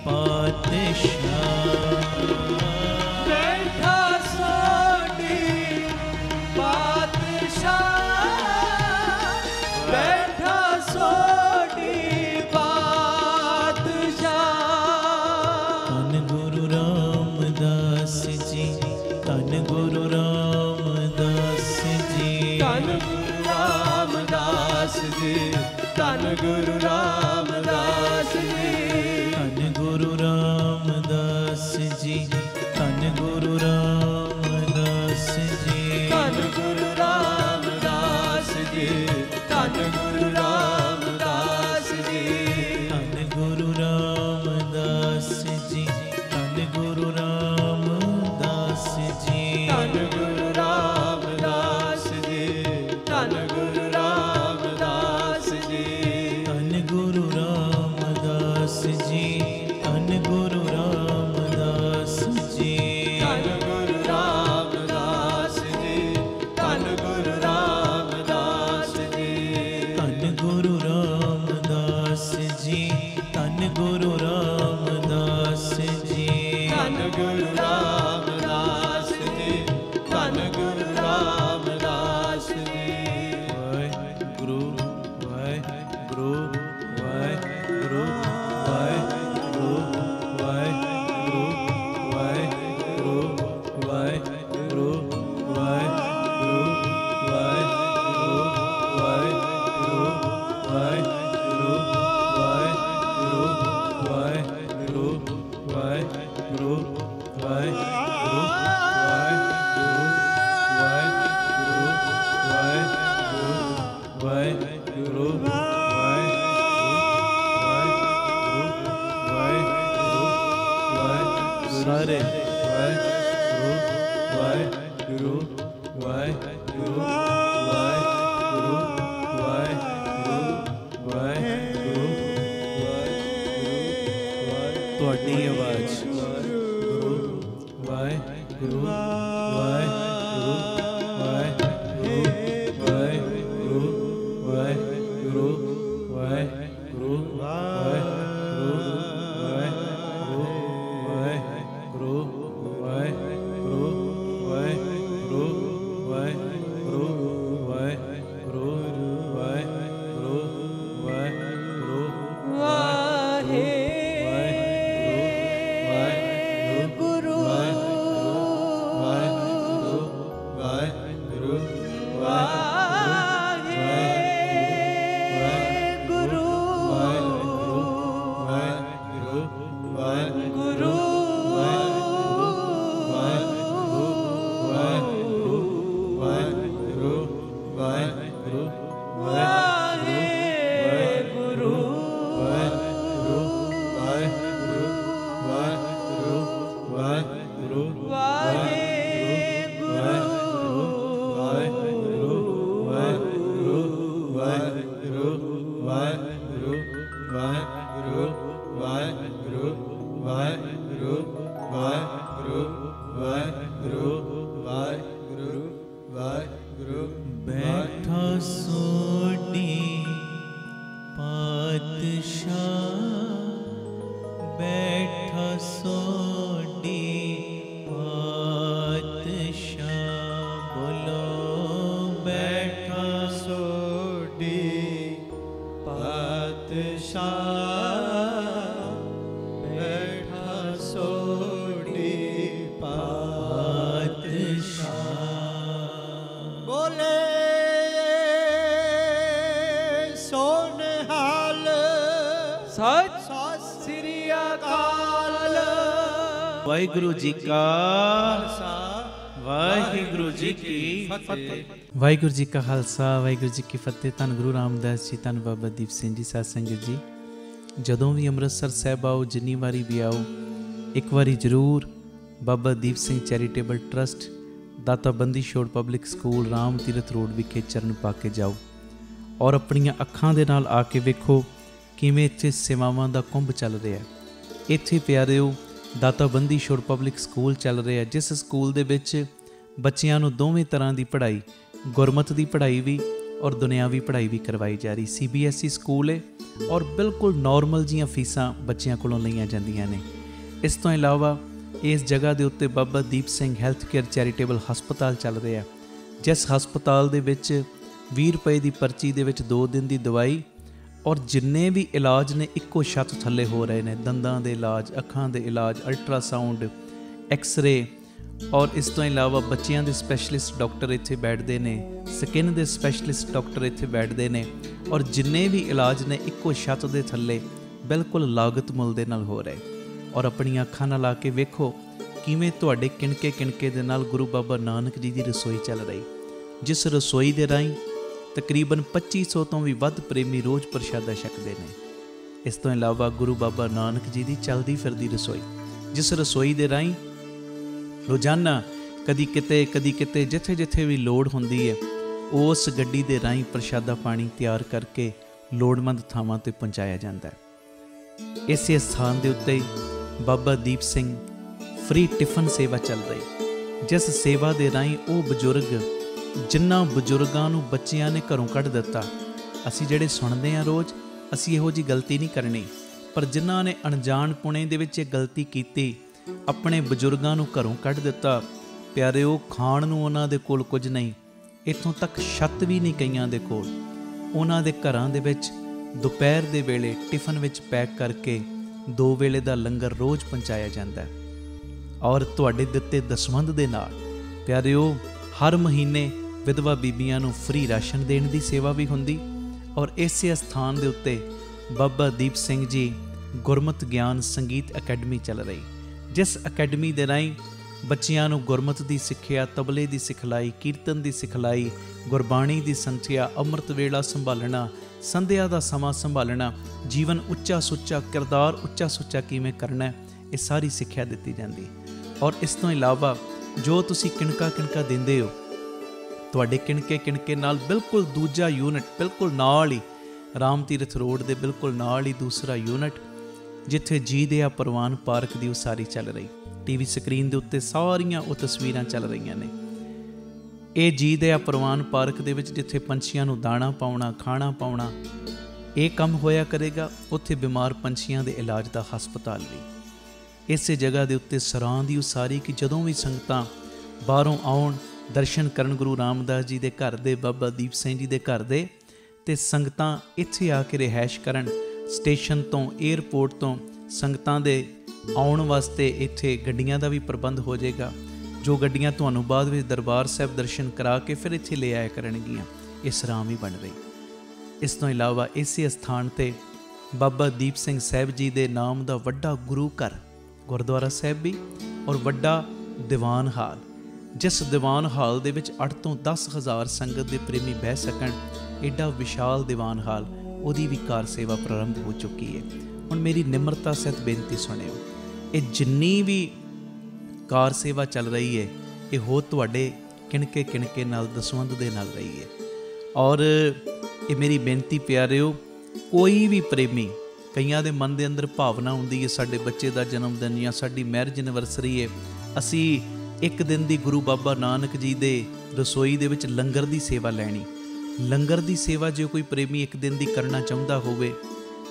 बादशाह। बैठा सोटी बादशाह, बैठा सोटी बादशाह। धन गुरु रामदास जी, धन गुरु रामदास जी, धन गुरु रामदास जी, धन गुरु रामदास जी। धन गुरु रामदास जी, धन गुरु रामदास जी, धन गुरु रामदास जी, धन गुरु रामदास जी। धन गुरु रामदास जी, धन गुरु रामदास जी, धन गुरु रामदास जी, धन गुरु रामदास जी। धन गुरु रामदास जी, धन गुरु रामदास जी, धन गुरु रामदास जी, धन गुरु रामदास जी। धन गुरु रामदास जी, धन गुरु रामदास जी, धन गुरु रामदास जी, धन गुरु रामदास जी। वाहेगुरु वाहेगुरु वाहेगुरु वाहेगुरु वाहेगुरु वाहेगुरु वाहेगुरु वाहेगुरु वाहेगुरु वाहेगुरु वाहेगुरु वाहेगुरु वाहेगुरु वाहेगुरु वाहेगुरु वाहेगुरु सारे वाहेगुरु वाहेगुरु वाहेगुरु वाहेगुरु वाहेगुरु वाहेगुरु ਤੁਹਾਡੀ ਆਵਾਜ਼ ਗੁਰੂ ਵਾਹਿਗੁਰੂ ਵਾਹਿਗੁਰੂ ਵਾਹਿਗੁਰੂ ਵਾਹਿਗੁਰੂ ਵਾਹਿਗੁਰੂ ਵਾਹਿਗੁਰੂ ਵਾਹਿਗੁਰੂ ਵਾਹਿਗੁਰੂ ਵਾਹਿਗੁਰੂ ਵਾਹਿਗੁਰੂ ਵਾਹਿਗੁਰੂ ਵਾਹਿਗੁਰੂ ਵਾਹਿਗੁਰੂ ਵਾਹਿਗੁਰੂ ਵਾਹਿਗੁਰੂ ਵਾਹਿਗੁਰੂ ਵਾਹਿਗੁਰੂ ਵਾਹਿਗੁਰੂ ਵਾਹਿਗੁਰੂ ਵਾਹਿਗੁਰੂ। ਬੈਠਾ ਸੋਢੀ ਪਾਤਸ਼ਾਹ, ਬੈਠਾ ਸੋਢੀ ਪਾਤਸ਼ਾਹ, ਬੋਲੋ ਬੈਠਾ ਸੋਢੀ ਪਾਤਸ਼ਾਹ, ਬੈਠਾ ਸੋਢੀ ਪਾਤਸ਼ਾਹ। ਬੋਲੇ ਸੋਨਹਾਲ ਸੱਚ ਸ੍ਰੀ ਅਕਾਲ। ਵਾਹਿਗੁਰੂ ਜੀ ਕਾ ਵਾਹਿਗੁਰੂ ਜੀ ਕੀ ਫਤਿਹ। ਵਾਹਿਗੁਰੂ ਜੀ ਕਾ ਖਾਲਸਾ ਵਾਹਿਗੁਰੂ ਜੀ ਕੀ ਫਤਿਹ। ਧੰਨ ਗੁਰੂ ਰਾਮਦਾਸ ਜੀ, ਧੰਨ ਬਾਬਾ ਦੀਪ ਸਿੰਘ ਜੀ, ਸਾਧ ਸੰਗਤ ਜੀ। ਜਦੋਂ ਵੀ ਅੰਮ੍ਰਿਤਸਰ ਸਾਹਿਬ ਆਓ, ਜਿੰਨੀ ਵਾਰੀ ਵੀ ਆਓ, ਇੱਕ ਵਾਰੀ ਜ਼ਰੂਰ ਬਾਬਾ ਦੀਪ ਸਿੰਘ ਚੈਰੀਟੇਬਲ ਟਰਸਟ, ਦਾਤਾ Bandi Chhor public school, Ram Tirath road ਵਿਖੇ ਚਰਨ ਪਾ ਕੇ ਜਾਓ ਔਰ ਆਪਣੀਆਂ ਅੱਖਾਂ ਦੇ ਨਾਲ ਆ ਕੇ ਵੇਖੋ ਕਿਵੇਂ ਇੱਥੇ ਸੇਵਾਵਾਂ ਦਾ ਕੁੰਭ ਚੱਲ ਰਿਹਾ। ਇੱਥੇ ਪਿਆਰਿਓ ਦਾਤਾ ਬੰਦੀ ਛੋੜ ਪਬਲਿਕ ਸਕੂਲ ਚੱਲ ਰਿਹਾ, ਜਿਸ ਸਕੂਲ ਦੇ ਵਿੱਚ ਬੱਚਿਆਂ ਨੂੰ ਦੋਵੇਂ ਤਰ੍ਹਾਂ ਦੀ ਪੜ੍ਹਾਈ, ਗੁਰਮਤਿ ਦੀ ਪੜ੍ਹਾਈ ਵੀ ਔਰ ਦੁਨਿਆਵੀ ਪੜ੍ਹਾਈ ਵੀ ਕਰਵਾਈ ਜਾ ਰਹੀ। CBSE ਸਕੂਲ ਹੈ ਔਰ ਬਿਲਕੁਲ ਨੋਰਮਲ ਜੀਆਂ ਫੀਸਾਂ ਬੱਚਿਆਂ ਕੋਲੋਂ ਲਈਆਂ ਜਾਂਦੀਆਂ ਨੇ। ਇਸ ਤੋਂ ਇਲਾਵਾ ਇਸ ਜਗ੍ਹਾ ਦੇ ਉੱਤੇ Baba Deep Singh health care charitable ਹਸਪਤਾਲ ਚੱਲ ਰਿਹਾ, ਜਿਸ ਹਸਪਤਾਲ ਦੇ ਵਿੱਚ 20 ਰੁਪਏ ਦੀ ਪਰਚੀ ਦੇ ਵਿੱਚ 2 ਦਿਨ ਦੀ ਦਵਾਈ ਔਰ ਜਿੰਨੇ ਵੀ ਇਲਾਜ ਨੇ ਇੱਕੋ ਛੱਤ ਥੱਲੇ ਹੋ ਰਹੇ ਨੇ। ਦੰਦਾਂ ਦੇ ਇਲਾਜ, ਅੱਖਾਂ ਦੇ ਇਲਾਜ, ਅਲਟਰਾਸਾਊਂਡ, ਐਕਸ-ਰੇ ਔਰ ਇਸ ਤੋਂ ਇਲਾਵਾ ਬੱਚਿਆਂ ਦੇ ਸਪੈਸ਼ਲਿਸਟ ਡਾਕਟਰ ਇੱਥੇ ਬੈਠਦੇ ਨੇ, ਸਕਿਨ ਦੇ ਸਪੈਸ਼ਲਿਸਟ ਡਾਕਟਰ ਇੱਥੇ ਬੈਠਦੇ ਨੇ ਔਰ ਜਿੰਨੇ ਵੀ ਇਲਾਜ ਨੇ ਇੱਕੋ ਛੱਤ ਦੇ ਥੱਲੇ ਬਿਲਕੁਲ ਲਾਗਤ ਮੁੱਲ ਦੇ ਨਾਲ ਹੋ ਰਹੇ। ਔਰ ਆਪਣੀਆਂ ਅੱਖਾਂ ਨਾਲ ਆ ਕੇ ਵੇਖੋ ਕਿਵੇਂ ਤੁਹਾਡੇ ਕਿਣਕੇ ਕਿਣਕੇ ਦੇ ਨਾਲ ਗੁਰੂ ਬਾਬਾ ਨਾਨਕ ਜੀ ਦੀ ਰਸੋਈ ਚੱਲ ਰਹੀ, ਜਿਸ ਰਸੋਈ ਦੇ ਰਾਹੀਂ ਤਕਰੀਬਨ 2500 ਤੋਂ ਵੀ ਵੱਧ ਪ੍ਰੇਮੀ ਰੋਜ਼ ਪ੍ਰਸ਼ਾਦਾ ਛਕਦੇ ਨੇ। ਇਸ ਤੋਂ ਇਲਾਵਾ ਗੁਰੂ ਬਾਬਾ ਨਾਨਕ ਜੀ ਦੀ ਚੱਲਦੀ ਫਿਰਦੀ ਰਸੋਈ, ਜਿਸ ਰਸੋਈ ਦੇ ਰਾਹੀਂ ਰੋਜ਼ਾਨਾ ਕਦੀ ਕਿਤੇ ਜਿੱਥੇ ਜਿੱਥੇ ਵੀ ਲੋੜ ਹੁੰਦੀ ਹੈ, ਉਸ ਗੱਡੀ ਦੇ ਰਾਹੀਂ ਪ੍ਰਸ਼ਾਦਾ ਪਾਣੀ ਤਿਆਰ ਕਰਕੇ ਲੋੜਵੰਦ ਥਾਵਾਂ 'ਤੇ ਪਹੁੰਚਾਇਆ ਜਾਂਦਾ ਹੈ। ਇਸੇ ਸਥਾਨ ਦੇ ਉੱਤੇ ਬਾਬਾ ਦੀਪ ਸਿੰਘ ਫ੍ਰੀ ਟਿਫਨ ਸੇਵਾ ਚੱਲ ਰਹੀ, ਜਿਸ ਸੇਵਾ ਦੇ ਰਾਹੀਂ ਉਹ ਬਜ਼ੁਰਗ, ਜਿਨ੍ਹਾਂ ਬਜ਼ੁਰਗਾਂ ਨੂੰ ਬੱਚਿਆਂ ਨੇ ਘਰੋਂ ਕੱਢ ਦਿੱਤਾ, ਅਸੀਂ ਜਿਹੜੇ ਸੁਣਦੇ ਹਾਂ ਰੋਜ਼, ਅਸੀਂ ਇਹੋ ਜਿਹੀ ਗਲਤੀ ਨਹੀਂ ਕਰਨੀ, ਪਰ ਜਿਨ੍ਹਾਂ ਨੇ ਅਣਜਾਣ ਪੁਣੇ ਦੇ ਵਿੱਚ ਇਹ ਗਲਤੀ ਕੀਤੀ, ਆਪਣੇ ਬਜ਼ੁਰਗਾਂ ਨੂੰ ਘਰੋਂ ਕੱਢ ਦਿੱਤਾ, ਪਿਆਰਿਓ ਖਾਣ ਨੂੰ ਉਹਨਾਂ ਦੇ ਕੋਲ ਕੁਝ ਨਹੀਂ, ਇੱਥੋਂ ਤੱਕ ਛੱਤ ਵੀ ਨਹੀਂ ਕਈਆਂ ਦੇ ਕੋਲ। ਉਹਨਾਂ ਦੇ ਘਰਾਂ ਦੇ ਵਿੱਚ ਦੁਪਹਿਰ ਦੇ ਵੇਲੇ ਟਿਫਨ ਵਿੱਚ ਪੈਕ ਕਰਕੇ 2 ਵੇਲੇ ਦਾ ਲੰਗਰ ਰੋਜ਼ ਪਹੁੰਚਾਇਆ ਜਾਂਦਾ ਔਰ ਤੁਹਾਡੇ ਦਿੱਤੇ ਦਸਵੰਧ ਦੇ ਨਾਲ ਪਿਆਰਿਓ ਹਰ ਮਹੀਨੇ ਵਿਧਵਾ ਬੀਬੀਆਂ ਨੂੰ ਫ੍ਰੀ ਰਾਸ਼ਨ ਦੇਣ ਦੀ ਸੇਵਾ ਵੀ ਹੁੰਦੀ। ਔਰ ਇਸੇ ਸਥਾਨ ਦੇ ਉੱਤੇ ਬਾਬਾ ਦੀਪ ਸਿੰਘ ਜੀ ਗੁਰਮਤਿ ਗਿਆਨ ਸੰਗੀਤ ਅਕੈਡਮੀ ਚੱਲ ਰਹੀ, ਜਿਸ ਅਕੈਡਮੀ ਦੇ ਰਾਹੀਂ ਬੱਚਿਆਂ ਨੂੰ ਗੁਰਮਤਿ ਦੀ ਸਿੱਖਿਆ, ਤਬਲੇ ਦੀ ਸਿਖਲਾਈ, ਕੀਰਤਨ ਦੀ ਸਿਖਲਾਈ, ਗੁਰਬਾਣੀ ਦੀ ਸੰਥਿਆ, ਅੰਮ੍ਰਿਤ ਵੇਲਾ ਸੰਭਾਲਣਾ, ਸੰਧਿਆ ਦਾ ਸਮਾਂ ਸੰਭਾਲਣਾ, ਜੀਵਨ ਉੱਚਾ ਸੁੱਚਾ, ਕਿਰਦਾਰ ਉੱਚਾ ਸੁੱਚਾ ਕਿਵੇਂ ਕਰਨਾ, ਇਹ ਸਾਰੀ ਸਿੱਖਿਆ ਦਿੱਤੀ ਜਾਂਦੀ। ਔਰ ਇਸ ਤੋਂ ਇਲਾਵਾ ਜੋ ਤੁਸੀਂ ਕਿਣਕਾ ਦਿੰਦੇ ਹੋ, ਤੁਹਾਡੇ ਕਿਣਕੇ ਨਾਲ ਬਿਲਕੁਲ ਦੂਜਾ ਯੂਨਿਟ, ਬਿਲਕੁਲ ਨਾਲ ਹੀ ਰਾਮ ਤੀਰਥ ਰੋਡ ਦੇ ਬਿਲਕੁਲ ਨਾਲ ਹੀ ਦੂਸਰਾ ਯੂਨਿਟ, ਜਿੱਥੇ ਜੀ ਦਿਆ ਪ੍ਰਵਾਨ ਪਾਰਕ ਦੀ ਉਸਾਰੀ ਚੱਲ ਰਹੀ। TV ਸਕਰੀਨ ਦੇ ਉੱਤੇ ਸਾਰੀਆਂ ਉਹ ਤਸਵੀਰਾਂ ਚੱਲ ਰਹੀਆਂ ਨੇ। ਇਹ ਜੀ ਦਿਆ ਪ੍ਰਵਾਨ ਪਾਰਕ ਦੇ ਵਿੱਚ ਜਿੱਥੇ ਪੰਛੀਆਂ ਨੂੰ ਦਾਣਾ ਪਾਉਣਾ, ਖਾਣਾ ਪਾਉਣਾ, ਇਹ ਕੰਮ ਹੋਇਆ ਕਰੇਗਾ। ਉੱਥੇ ਬਿਮਾਰ ਪੰਛੀਆਂ ਦੇ ਇਲਾਜ ਦਾ ਹਸਪਤਾਲ ਵੀ। ਇਸੇ ਜਗ੍ਹਾ ਦੇ ਉੱਤੇ ਸਰਾਂ ਦੀ ਉਸਾਰੀ ਕਿ ਜਦੋਂ ਵੀ ਸੰਗਤਾਂ ਬਾਹਰੋਂ ਆਉਣ, ਦਰਸ਼ਨ ਕਰਨ ਗੁਰੂ ਰਾਮਦਾਸ ਜੀ ਦੇ ਘਰ ਦੇ, ਬਾਬਾ ਦੀਪ ਸਿੰਘ ਜੀ ਦੇ ਘਰ ਦੇ, ਤੇ ਸੰਗਤਾਂ ਇੱਥੇ ਆ ਕੇ ਰਿਹਾਇਸ਼ ਕਰਨ। ਸਟੇਸ਼ਨ ਤੋਂ, ਏਅਰਪੋਰਟ ਤੋਂ ਸੰਗਤਾਂ ਦੇ ਆਉਣ ਵਾਸਤੇ ਇੱਥੇ ਗੱਡੀਆਂ ਦਾ ਵੀ ਪ੍ਰਬੰਧ ਹੋ ਜਾਏਗਾ, ਜੋ ਗੱਡੀਆਂ ਤੁਹਾਨੂੰ ਬਾਅਦ ਵਿੱਚ ਦਰਬਾਰ ਸਾਹਿਬ ਦਰਸ਼ਨ ਕਰਾ ਕੇ ਫਿਰ ਇੱਥੇ ਲੈ ਆਇਆ ਕਰਨਗੀਆਂ। ਇਹ ਸਰਾਂ ਵੀ ਬਣ ਰਹੀ। ਇਸ ਤੋਂ ਇਲਾਵਾ ਇਸੇ ਸਥਾਨ 'ਤੇ ਬਾਬਾ ਦੀਪ ਸਿੰਘ ਸਾਹਿਬ ਜੀ ਦੇ ਨਾਮ ਦਾ ਵੱਡਾ ਗੁਰੂ ਘਰ, ਗੁਰਦੁਆਰਾ ਸਾਹਿਬ ਵੀ, ਔਰ ਵੱਡਾ ਦੀਵਾਨ ਹਾਲ, ਜਿਸ ਦੀਵਾਨ ਹਾਲ ਦੇ ਵਿੱਚ 8 ਤੋਂ 10,000 ਸੰਗਤ ਦੇ ਪ੍ਰੇਮੀ ਬਹਿ ਸਕਣ। ਐਡਾ ਵਿਸ਼ਾਲ ਦੀਵਾਨ ਹਾਲ, ਉਹਦੀ ਵੀ ਕਾਰ ਸੇਵਾ ਪ੍ਰਾਰੰਭ ਹੋ ਚੁੱਕੀ ਹੈ। ਹੁਣ ਮੇਰੀ ਨਿਮਰਤਾ ਸਹਿਤ ਬੇਨਤੀ ਸੁਣਿਓ, ਇਹ ਜਿੰਨੀ ਵੀ ਕਾਰ ਸੇਵਾ ਚੱਲ ਰਹੀ ਹੈ, ਇਹ ਹੋ ਤੁਹਾਡੇ ਕਿਣਕੇ ਨਾਲ, ਦਸਵੰਧ ਦੇ ਨਾਲ ਰਹੀ ਹੈ। ਔਰ ਇਹ ਮੇਰੀ ਬੇਨਤੀ ਪਿਆਰਿਓ, ਕੋਈ ਵੀ ਪ੍ਰੇਮੀ ਕਈਆਂ ਦੇ ਮਨ ਦੇ ਅੰਦਰ ਭਾਵਨਾ ਹੁੰਦੀ ਹੈ ਸਾਡੇ ਬੱਚੇ ਦਾ ਜਨਮ ਦਿਨ ਜਾਂ ਸਾਡੀ ਮੈਰਿਜ ਐਨਵਰਸਰੀ ਹੈ, ਅਸੀਂ ਇੱਕ ਦਿਨ ਦੀ ਗੁਰੂ ਬਾਬਾ ਨਾਨਕ ਜੀ ਦੇ ਰਸੋਈ ਦੇ ਵਿੱਚ ਲੰਗਰ ਦੀ ਸੇਵਾ ਲੈਣੀ। ਲੰਗਰ ਦੀ ਸੇਵਾ ਜੇ ਕੋਈ ਪ੍ਰੇਮੀ ਇੱਕ ਦਿਨ ਦੀ ਕਰਨਾ ਚਾਹੁੰਦਾ ਹੋਵੇ,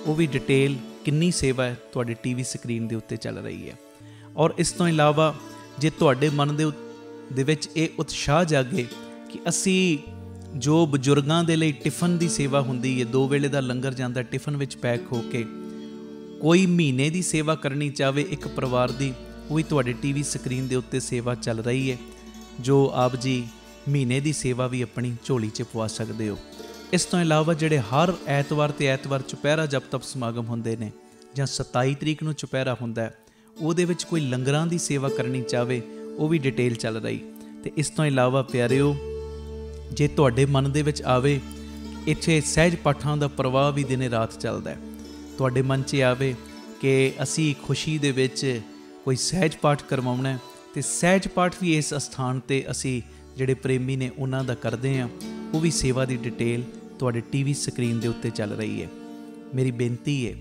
ਉਹ ਵੀ ਡਿਟੇਲ ਕਿੰਨੀ ਸੇਵਾ ਹੈ ਤੁਹਾਡੇ ਟੀਵੀ ਸਕਰੀਨ ਦੇ ਉੱਤੇ ਚੱਲ ਰਹੀ ਹੈ। ਔਰ ਇਸ ਤੋਂ ਇਲਾਵਾ ਜੇ ਤੁਹਾਡੇ ਮਨ ਦੇ ਵਿੱਚ ਇਹ ਉਤਸ਼ਾਹ ਜਾਗੇ ਕਿ ਅਸੀਂ ਜੋ ਬਜ਼ੁਰਗਾਂ ਦੇ ਲਈ ਟਿਫਨ ਦੀ ਸੇਵਾ ਹੁੰਦੀ ਹੈ, 2 ਵੇਲੇ ਦਾ ਲੰਗਰ ਜਾਂਦਾ ਟਿਫਨ ਵਿੱਚ ਪੈਕ ਹੋ ਕੇ, ਕੋਈ ਮਹੀਨੇ ਦੀ ਸੇਵਾ ਕਰਨੀ ਚਾਹਵੇ ਇੱਕ ਪਰਿਵਾਰ ਦੀ, ਉਹ ਵੀ ਤੁਹਾਡੇ ਟੀਵੀ ਸਕਰੀਨ ਦੇ ਉੱਤੇ ਸੇਵਾ ਚੱਲ ਰਹੀ ਹੈ, ਜੋ ਆਪ ਜੀ ਮਹੀਨੇ ਦੀ ਸੇਵਾ ਵੀ ਆਪਣੀ ਝੋਲੀ 'ਚ ਪਵਾ ਸਕਦੇ ਹੋ। ਇਸ ਤੋਂ ਇਲਾਵਾ ਜਿਹੜੇ ਹਰ ਐਤਵਾਰ ਤੇ ਐਤਵਾਰ ਚੁਪਹਿਰਾ ਜਪ ਤਪ ਸਮਾਗਮ ਹੁੰਦੇ ਨੇ, ਜਾਂ 27 ਤਰੀਕ ਨੂੰ ਚੁਪਹਿਰਾ ਹੁੰਦਾ, ਉਹਦੇ ਵਿੱਚ ਕੋਈ ਲੰਗਰਾਂ ਦੀ ਸੇਵਾ ਕਰਨੀ ਚਾਹਵੇ, ਉਹ ਵੀ ਡਿਟੇਲ ਚੱਲ ਰਹੀ। ਤੇ ਇਸ ਤੋਂ ਇਲਾਵਾ ਪਿਆਰਿਓ, ਜੇ ਤੁਹਾਡੇ ਮਨ ਦੇ ਵਿੱਚ ਆਵੇ ਇੱਥੇ ਸਹਿਜ ਪਾਠਾਂ ਦਾ ਪ੍ਰਵਾਹ ਵੀ ਦਿਨੇ ਰਾਤ ਚੱਲਦਾ, ਤੁਹਾਡੇ ਮਨ 'ਚ ਆਵੇ ਕਿ ਅਸੀਂ ਖੁਸ਼ੀ ਦੇ ਵਿੱਚ ਕੋਈ ਸਹਿਜ ਪਾਠ ਕਰਵਾਉਣਾ, ਤੇ ਸਹਿਜ ਪਾਠ ਵੀ ਇਸ ਅਸਥਾਨ 'ਤੇ ਅਸੀਂ ਜਿਹੜੇ ਪ੍ਰੇਮੀ ਨੇ ਉਹਨਾਂ ਦਾ ਕਰਦੇ ਹਾਂ, ਉਹ ਵੀ ਸੇਵਾ ਦੀ ਡਿਟੇਲ ਤੁਹਾਡੇ ਟੀਵੀ ਸਕਰੀਨ ਦੇ ਉੱਤੇ ਚੱਲ ਰਹੀ ਹੈ। ਮੇਰੀ ਬੇਨਤੀ ਹੈ,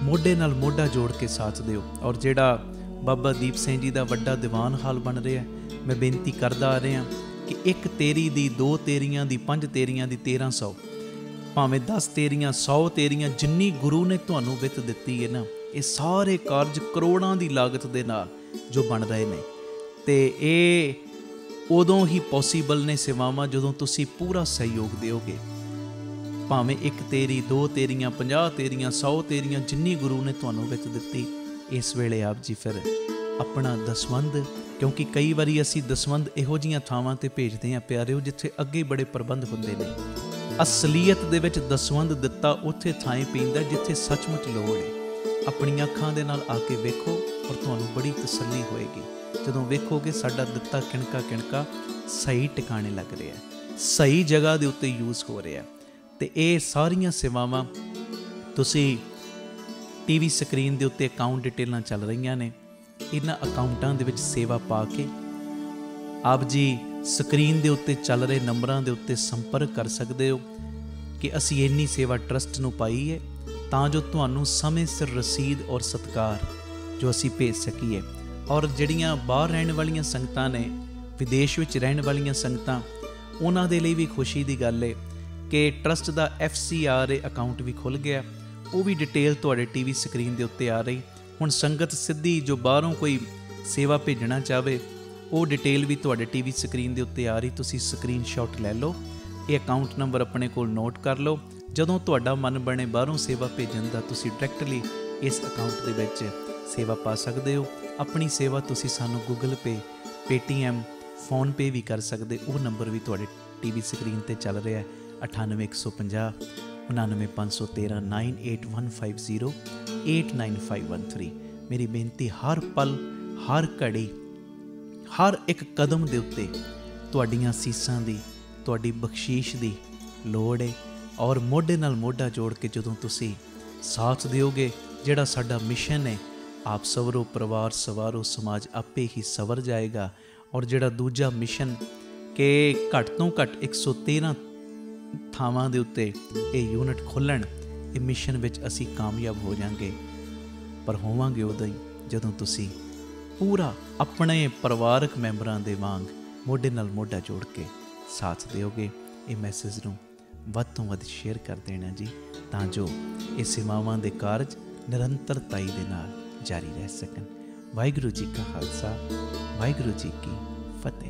ਮੋਢੇ ਨਾਲ ਮੋਢਾ ਜੋੜ ਕੇ ਸਾਥ ਦਿਓ। ਔਰ ਜਿਹੜਾ ਬਾਬਾ ਦੀਪ ਸਿੰਘ ਜੀ ਦਾ ਵੱਡਾ ਦੀਵਾਨ ਹਾਲ ਬਣ ਰਿਹਾ, ਮੈਂ ਬੇਨਤੀ ਕਰਦਾ ਆ ਰਿਹਾ ਕਿ 1 ਤੇਰੀ ਦੀ, 2 ਤੇਰੀਆਂ ਦੀ, 5 ਤੇਰੀਆਂ ਦੀ, 1300 ਭਾਵੇਂ 10 ਤੇਰੀਆਂ, 100 ਤੇਰੀਆਂ, ਜਿੰਨੀ ਗੁਰੂ ਨੇ ਤੁਹਾਨੂੰ ਵਿੱਤ ਦਿੱਤੀ ਹੈ ਨਾ, ਇਹ ਸਾਰੇ ਕਾਰਜ ਕਰੋੜਾਂ ਦੀ ਲਾਗਤ ਦੇ ਨਾਲ ਜੋ ਬਣ ਰਹੇ ਨੇ, ਤੇ ਇਹ ਉਦੋਂ ਹੀ ਪੋਸੀਬਲ ਨੇ ਸੇਵਾਵਾਂ ਜਦੋਂ ਤੁਸੀਂ ਪੂਰਾ ਸਹਿਯੋਗ ਦਿਓਗੇ। ਭਾਵੇਂ 1 ਤੇਰੀ, 2 ਤੇਰੀਆਂ, 50 ਤੇਰੀਆਂ, 100 ਤੇਰੀਆਂ, ਜਿੰਨੀ ਗੁਰੂ ਨੇ ਤੁਹਾਨੂੰ ਵਿੱਤ ਦਿੱਤੀ, ਇਸ ਵੇਲੇ ਆਪ ਜੀ ਫਿਰ ਆਪਣਾ ਦਸਵੰਧ, ਕਿਉਂਕਿ ਕਈ ਵਾਰੀ ਅਸੀਂ ਦਸਵੰਧ ਇਹੋ ਜਿਹੀਆਂ ਥਾਵਾਂ 'ਤੇ ਭੇਜਦੇ ਹਾਂ ਪਿਆਰਿਓ ਜਿੱਥੇ ਅੱਗੇ ਬੜੇ ਪ੍ਰਬੰਧ ਹੁੰਦੇ ਨੇ। ਅਸਲੀਅਤ ਦੇ ਵਿੱਚ ਦਸਵੰਧ ਦਿੱਤਾ ਉੱਥੇ ਥਾਂ ਪੈਂਦਾ ਜਿੱਥੇ ਸੱਚਮੁੱਚ ਲੋੜ ਹੈ। ਆਪਣੀਆਂ ਅੱਖਾਂ ਦੇ ਨਾਲ ਆ ਕੇ ਵੇਖੋ ਔਰ ਤੁਹਾਨੂੰ ਬੜੀ ਤਸੱਲੀ ਹੋਏਗੀ ਜਦੋਂ ਵੇਖੋਗੇ ਸਾਡਾ ਦਿੱਤਾ ਕਿਣਕਾ ਕਿਣਕਾ ਸਹੀ ਟਿਕਾਣੇ ਲੱਗ ਰਿਹਾ, ਸਹੀ ਜਗ੍ਹਾ ਦੇ ਉੱਤੇ ਯੂਜ਼ ਹੋ ਰਿਹਾ। ਤੇ ਇਹ ਸਾਰੀਆਂ ਸੇਵਾਵਾਂ ਤੁਸੀਂ ਟੀਵੀ ਸਕਰੀਨ ਦੇ ਉੱਤੇ ਅਕਾਊਂਟ ਡਿਟੇਲਾਂ ਚੱਲ ਰਹੀਆਂ ਨੇ, ਇਹਨਾਂ ਅਕਾਊਂਟਾਂ ਦੇ ਵਿੱਚ ਸੇਵਾ ਪਾ ਕੇ ਆਪ ਜੀ ਸਕਰੀਨ ਦੇ ਉੱਤੇ ਚੱਲ ਰਹੇ ਨੰਬਰਾਂ ਦੇ ਉੱਤੇ ਸੰਪਰਕ ਕਰ ਸਕਦੇ ਹੋ ਕਿ ਅਸੀਂ ਇੰਨੀ ਸੇਵਾ ਟਰਸਟ ਨੂੰ ਪਾਈ ਹੈ, ਤਾਂ ਜੋ ਤੁਹਾਨੂੰ ਸਮੇਂ ਸਿਰ ਰਸੀਦ ਔਰ ਸਤਿਕਾਰ ਜੋ ਅਸੀਂ ਭੇਜ ਸਕੀਏ। ਔਰ ਜਿਹੜੀਆਂ ਬਾਹਰ ਰਹਿਣ ਵਾਲੀਆਂ ਸੰਗਤਾਂ ਨੇ, ਵਿਦੇਸ਼ ਵਿੱਚ ਰਹਿਣ ਵਾਲੀਆਂ ਸੰਗਤਾਂ, ਉਹਨਾਂ ਦੇ ਲਈ ਵੀ ਖੁਸ਼ੀ ਦੀ ਗੱਲ ਹੈ ਕਿ ਟਰਸਟ ਦਾ FCRA ਅਕਾਊਂਟ ਵੀ ਖੁੱਲ੍ਹ ਗਿਆ, ਉਹ ਵੀ ਡਿਟੇਲ ਤੁਹਾਡੇ ਟੀਵੀ ਸਕਰੀਨ ਦੇ ਉੱਤੇ ਆ ਰਹੀ। ਹੁਣ ਸੰਗਤ ਸਿੱਧੀ ਜੋ ਬਾਹਰੋਂ ਕੋਈ ਸੇਵਾ ਭੇਜਣਾ ਚਾਹਵੇ, ਉਹ ਡਿਟੇਲ ਵੀ ਤੁਹਾਡੇ ਟੀਵੀ ਸਕਰੀਨ ਦੇ ਉੱਤੇ ਆ ਰਹੀ, ਤੁਸੀਂ ਸਕਰੀਨਸ਼ਾਟ ਲੈ ਲਓ, ਇਹ ਅਕਾਊਂਟ ਨੰਬਰ ਆਪਣੇ ਕੋਲ ਨੋਟ ਕਰ ਲਓ। ਜਦੋਂ ਤੁਹਾਡਾ ਮਨ ਬਣੇ ਬਾਹਰੋਂ ਸੇਵਾ ਭੇਜਣ ਦਾ, ਤੁਸੀਂ ਡਾਇਰੈਕਟਲੀ ਇਸ ਅਕਾਊਂਟ ਦੇ ਵਿੱਚ ਸੇਵਾ ਪਾ ਸਕਦੇ ਹੋ। ਆਪਣੀ ਸੇਵਾ ਤੁਸੀਂ ਸਾਨੂੰ ਗੂਗਲ ਪੇ, ਪੇਟੀਐਮ, ਫੋਨਪੇ ਵੀ ਕਰ ਸਕਦੇ, ਉਹ ਨੰਬਰ ਵੀ ਤੁਹਾਡੇ ਟੀਵੀ ਸਕਰੀਨ 'ਤੇ ਚੱਲ ਰਿਹਾ, 98150 99513 98150 89513। ਮੇਰੀ ਬੇਨਤੀ, ਹਰ ਪਲ, ਹਰ ਘੜੀ, ਹਰ ਇੱਕ ਕਦਮ ਦੇ ਉੱਤੇ ਤੁਹਾਡੀਆਂ ਸੀਸਾਂ ਦੀ, ਤੁਹਾਡੀ ਬਖਸ਼ੀਸ਼ ਦੀ ਲੋੜ ਹੈ। ਔਰ ਮੋਢੇ ਨਾਲ ਮੋਢਾ ਜੋੜ ਕੇ ਜਦੋਂ ਤੁਸੀਂ ਸਾਥ ਦਿਓਗੇ, ਜਿਹੜਾ ਸਾਡਾ ਮਿਸ਼ਨ ਹੈ, ਆਪ ਸਵਰੋ ਪਰਿਵਾਰ ਸਵਾਰੋ ਸਮਾਜ ਆਪੇ ਹੀ ਸਵਰ ਜਾਏਗਾ। ਔਰ ਜਿਹੜਾ ਦੂਜਾ ਮਿਸ਼ਨ ਕਿ ਘੱਟ ਤੋਂ ਘੱਟ 113 ਥਾਵਾਂ ਦੇ ਉੱਤੇ ਇਹ ਯੂਨਿਟ ਖੋਲ੍ਹਣ, ਇਹ ਮਿਸ਼ਨ ਵਿੱਚ ਅਸੀਂ ਕਾਮਯਾਬ ਹੋ ਜਾਵਾਂਗੇ। ਪਰ ਹੋਵਾਂਗੇ ਉਦੋਂ ਹੀ ਜਦੋਂ ਤੁਸੀਂ ਪੂਰਾ ਆਪਣੇ ਪਰਿਵਾਰਕ ਮੈਂਬਰਾਂ ਦੇ ਵਾਂਗ ਮੋਢੇ ਨਾਲ ਮੋਢਾ ਜੋੜ ਕੇ ਸਾਥ ਦਿਓਗੇ। ਇਹ ਮੈਸੇਜ ਨੂੰ ਵੱਧ ਤੋਂ ਵੱਧ ਸ਼ੇਅਰ ਕਰ ਦੇਣਾ ਜੀ, ਤਾਂ ਜੋ ਇਹ ਸੇਵਾਵਾਂ ਦੇ ਕਾਰਜ ਨਿਰੰਤਰਤਾਈ ਦੇ ਨਾਲ ਜਾਰੀ ਰਹਿ ਸਕਣ। ਵਾਹਿਗੁਰੂ ਜੀ ਕਾ ਖਾਲਸਾ, ਵਾਹਿਗੁਰੂ ਜੀ ਕੀ ਫਤਿਹ।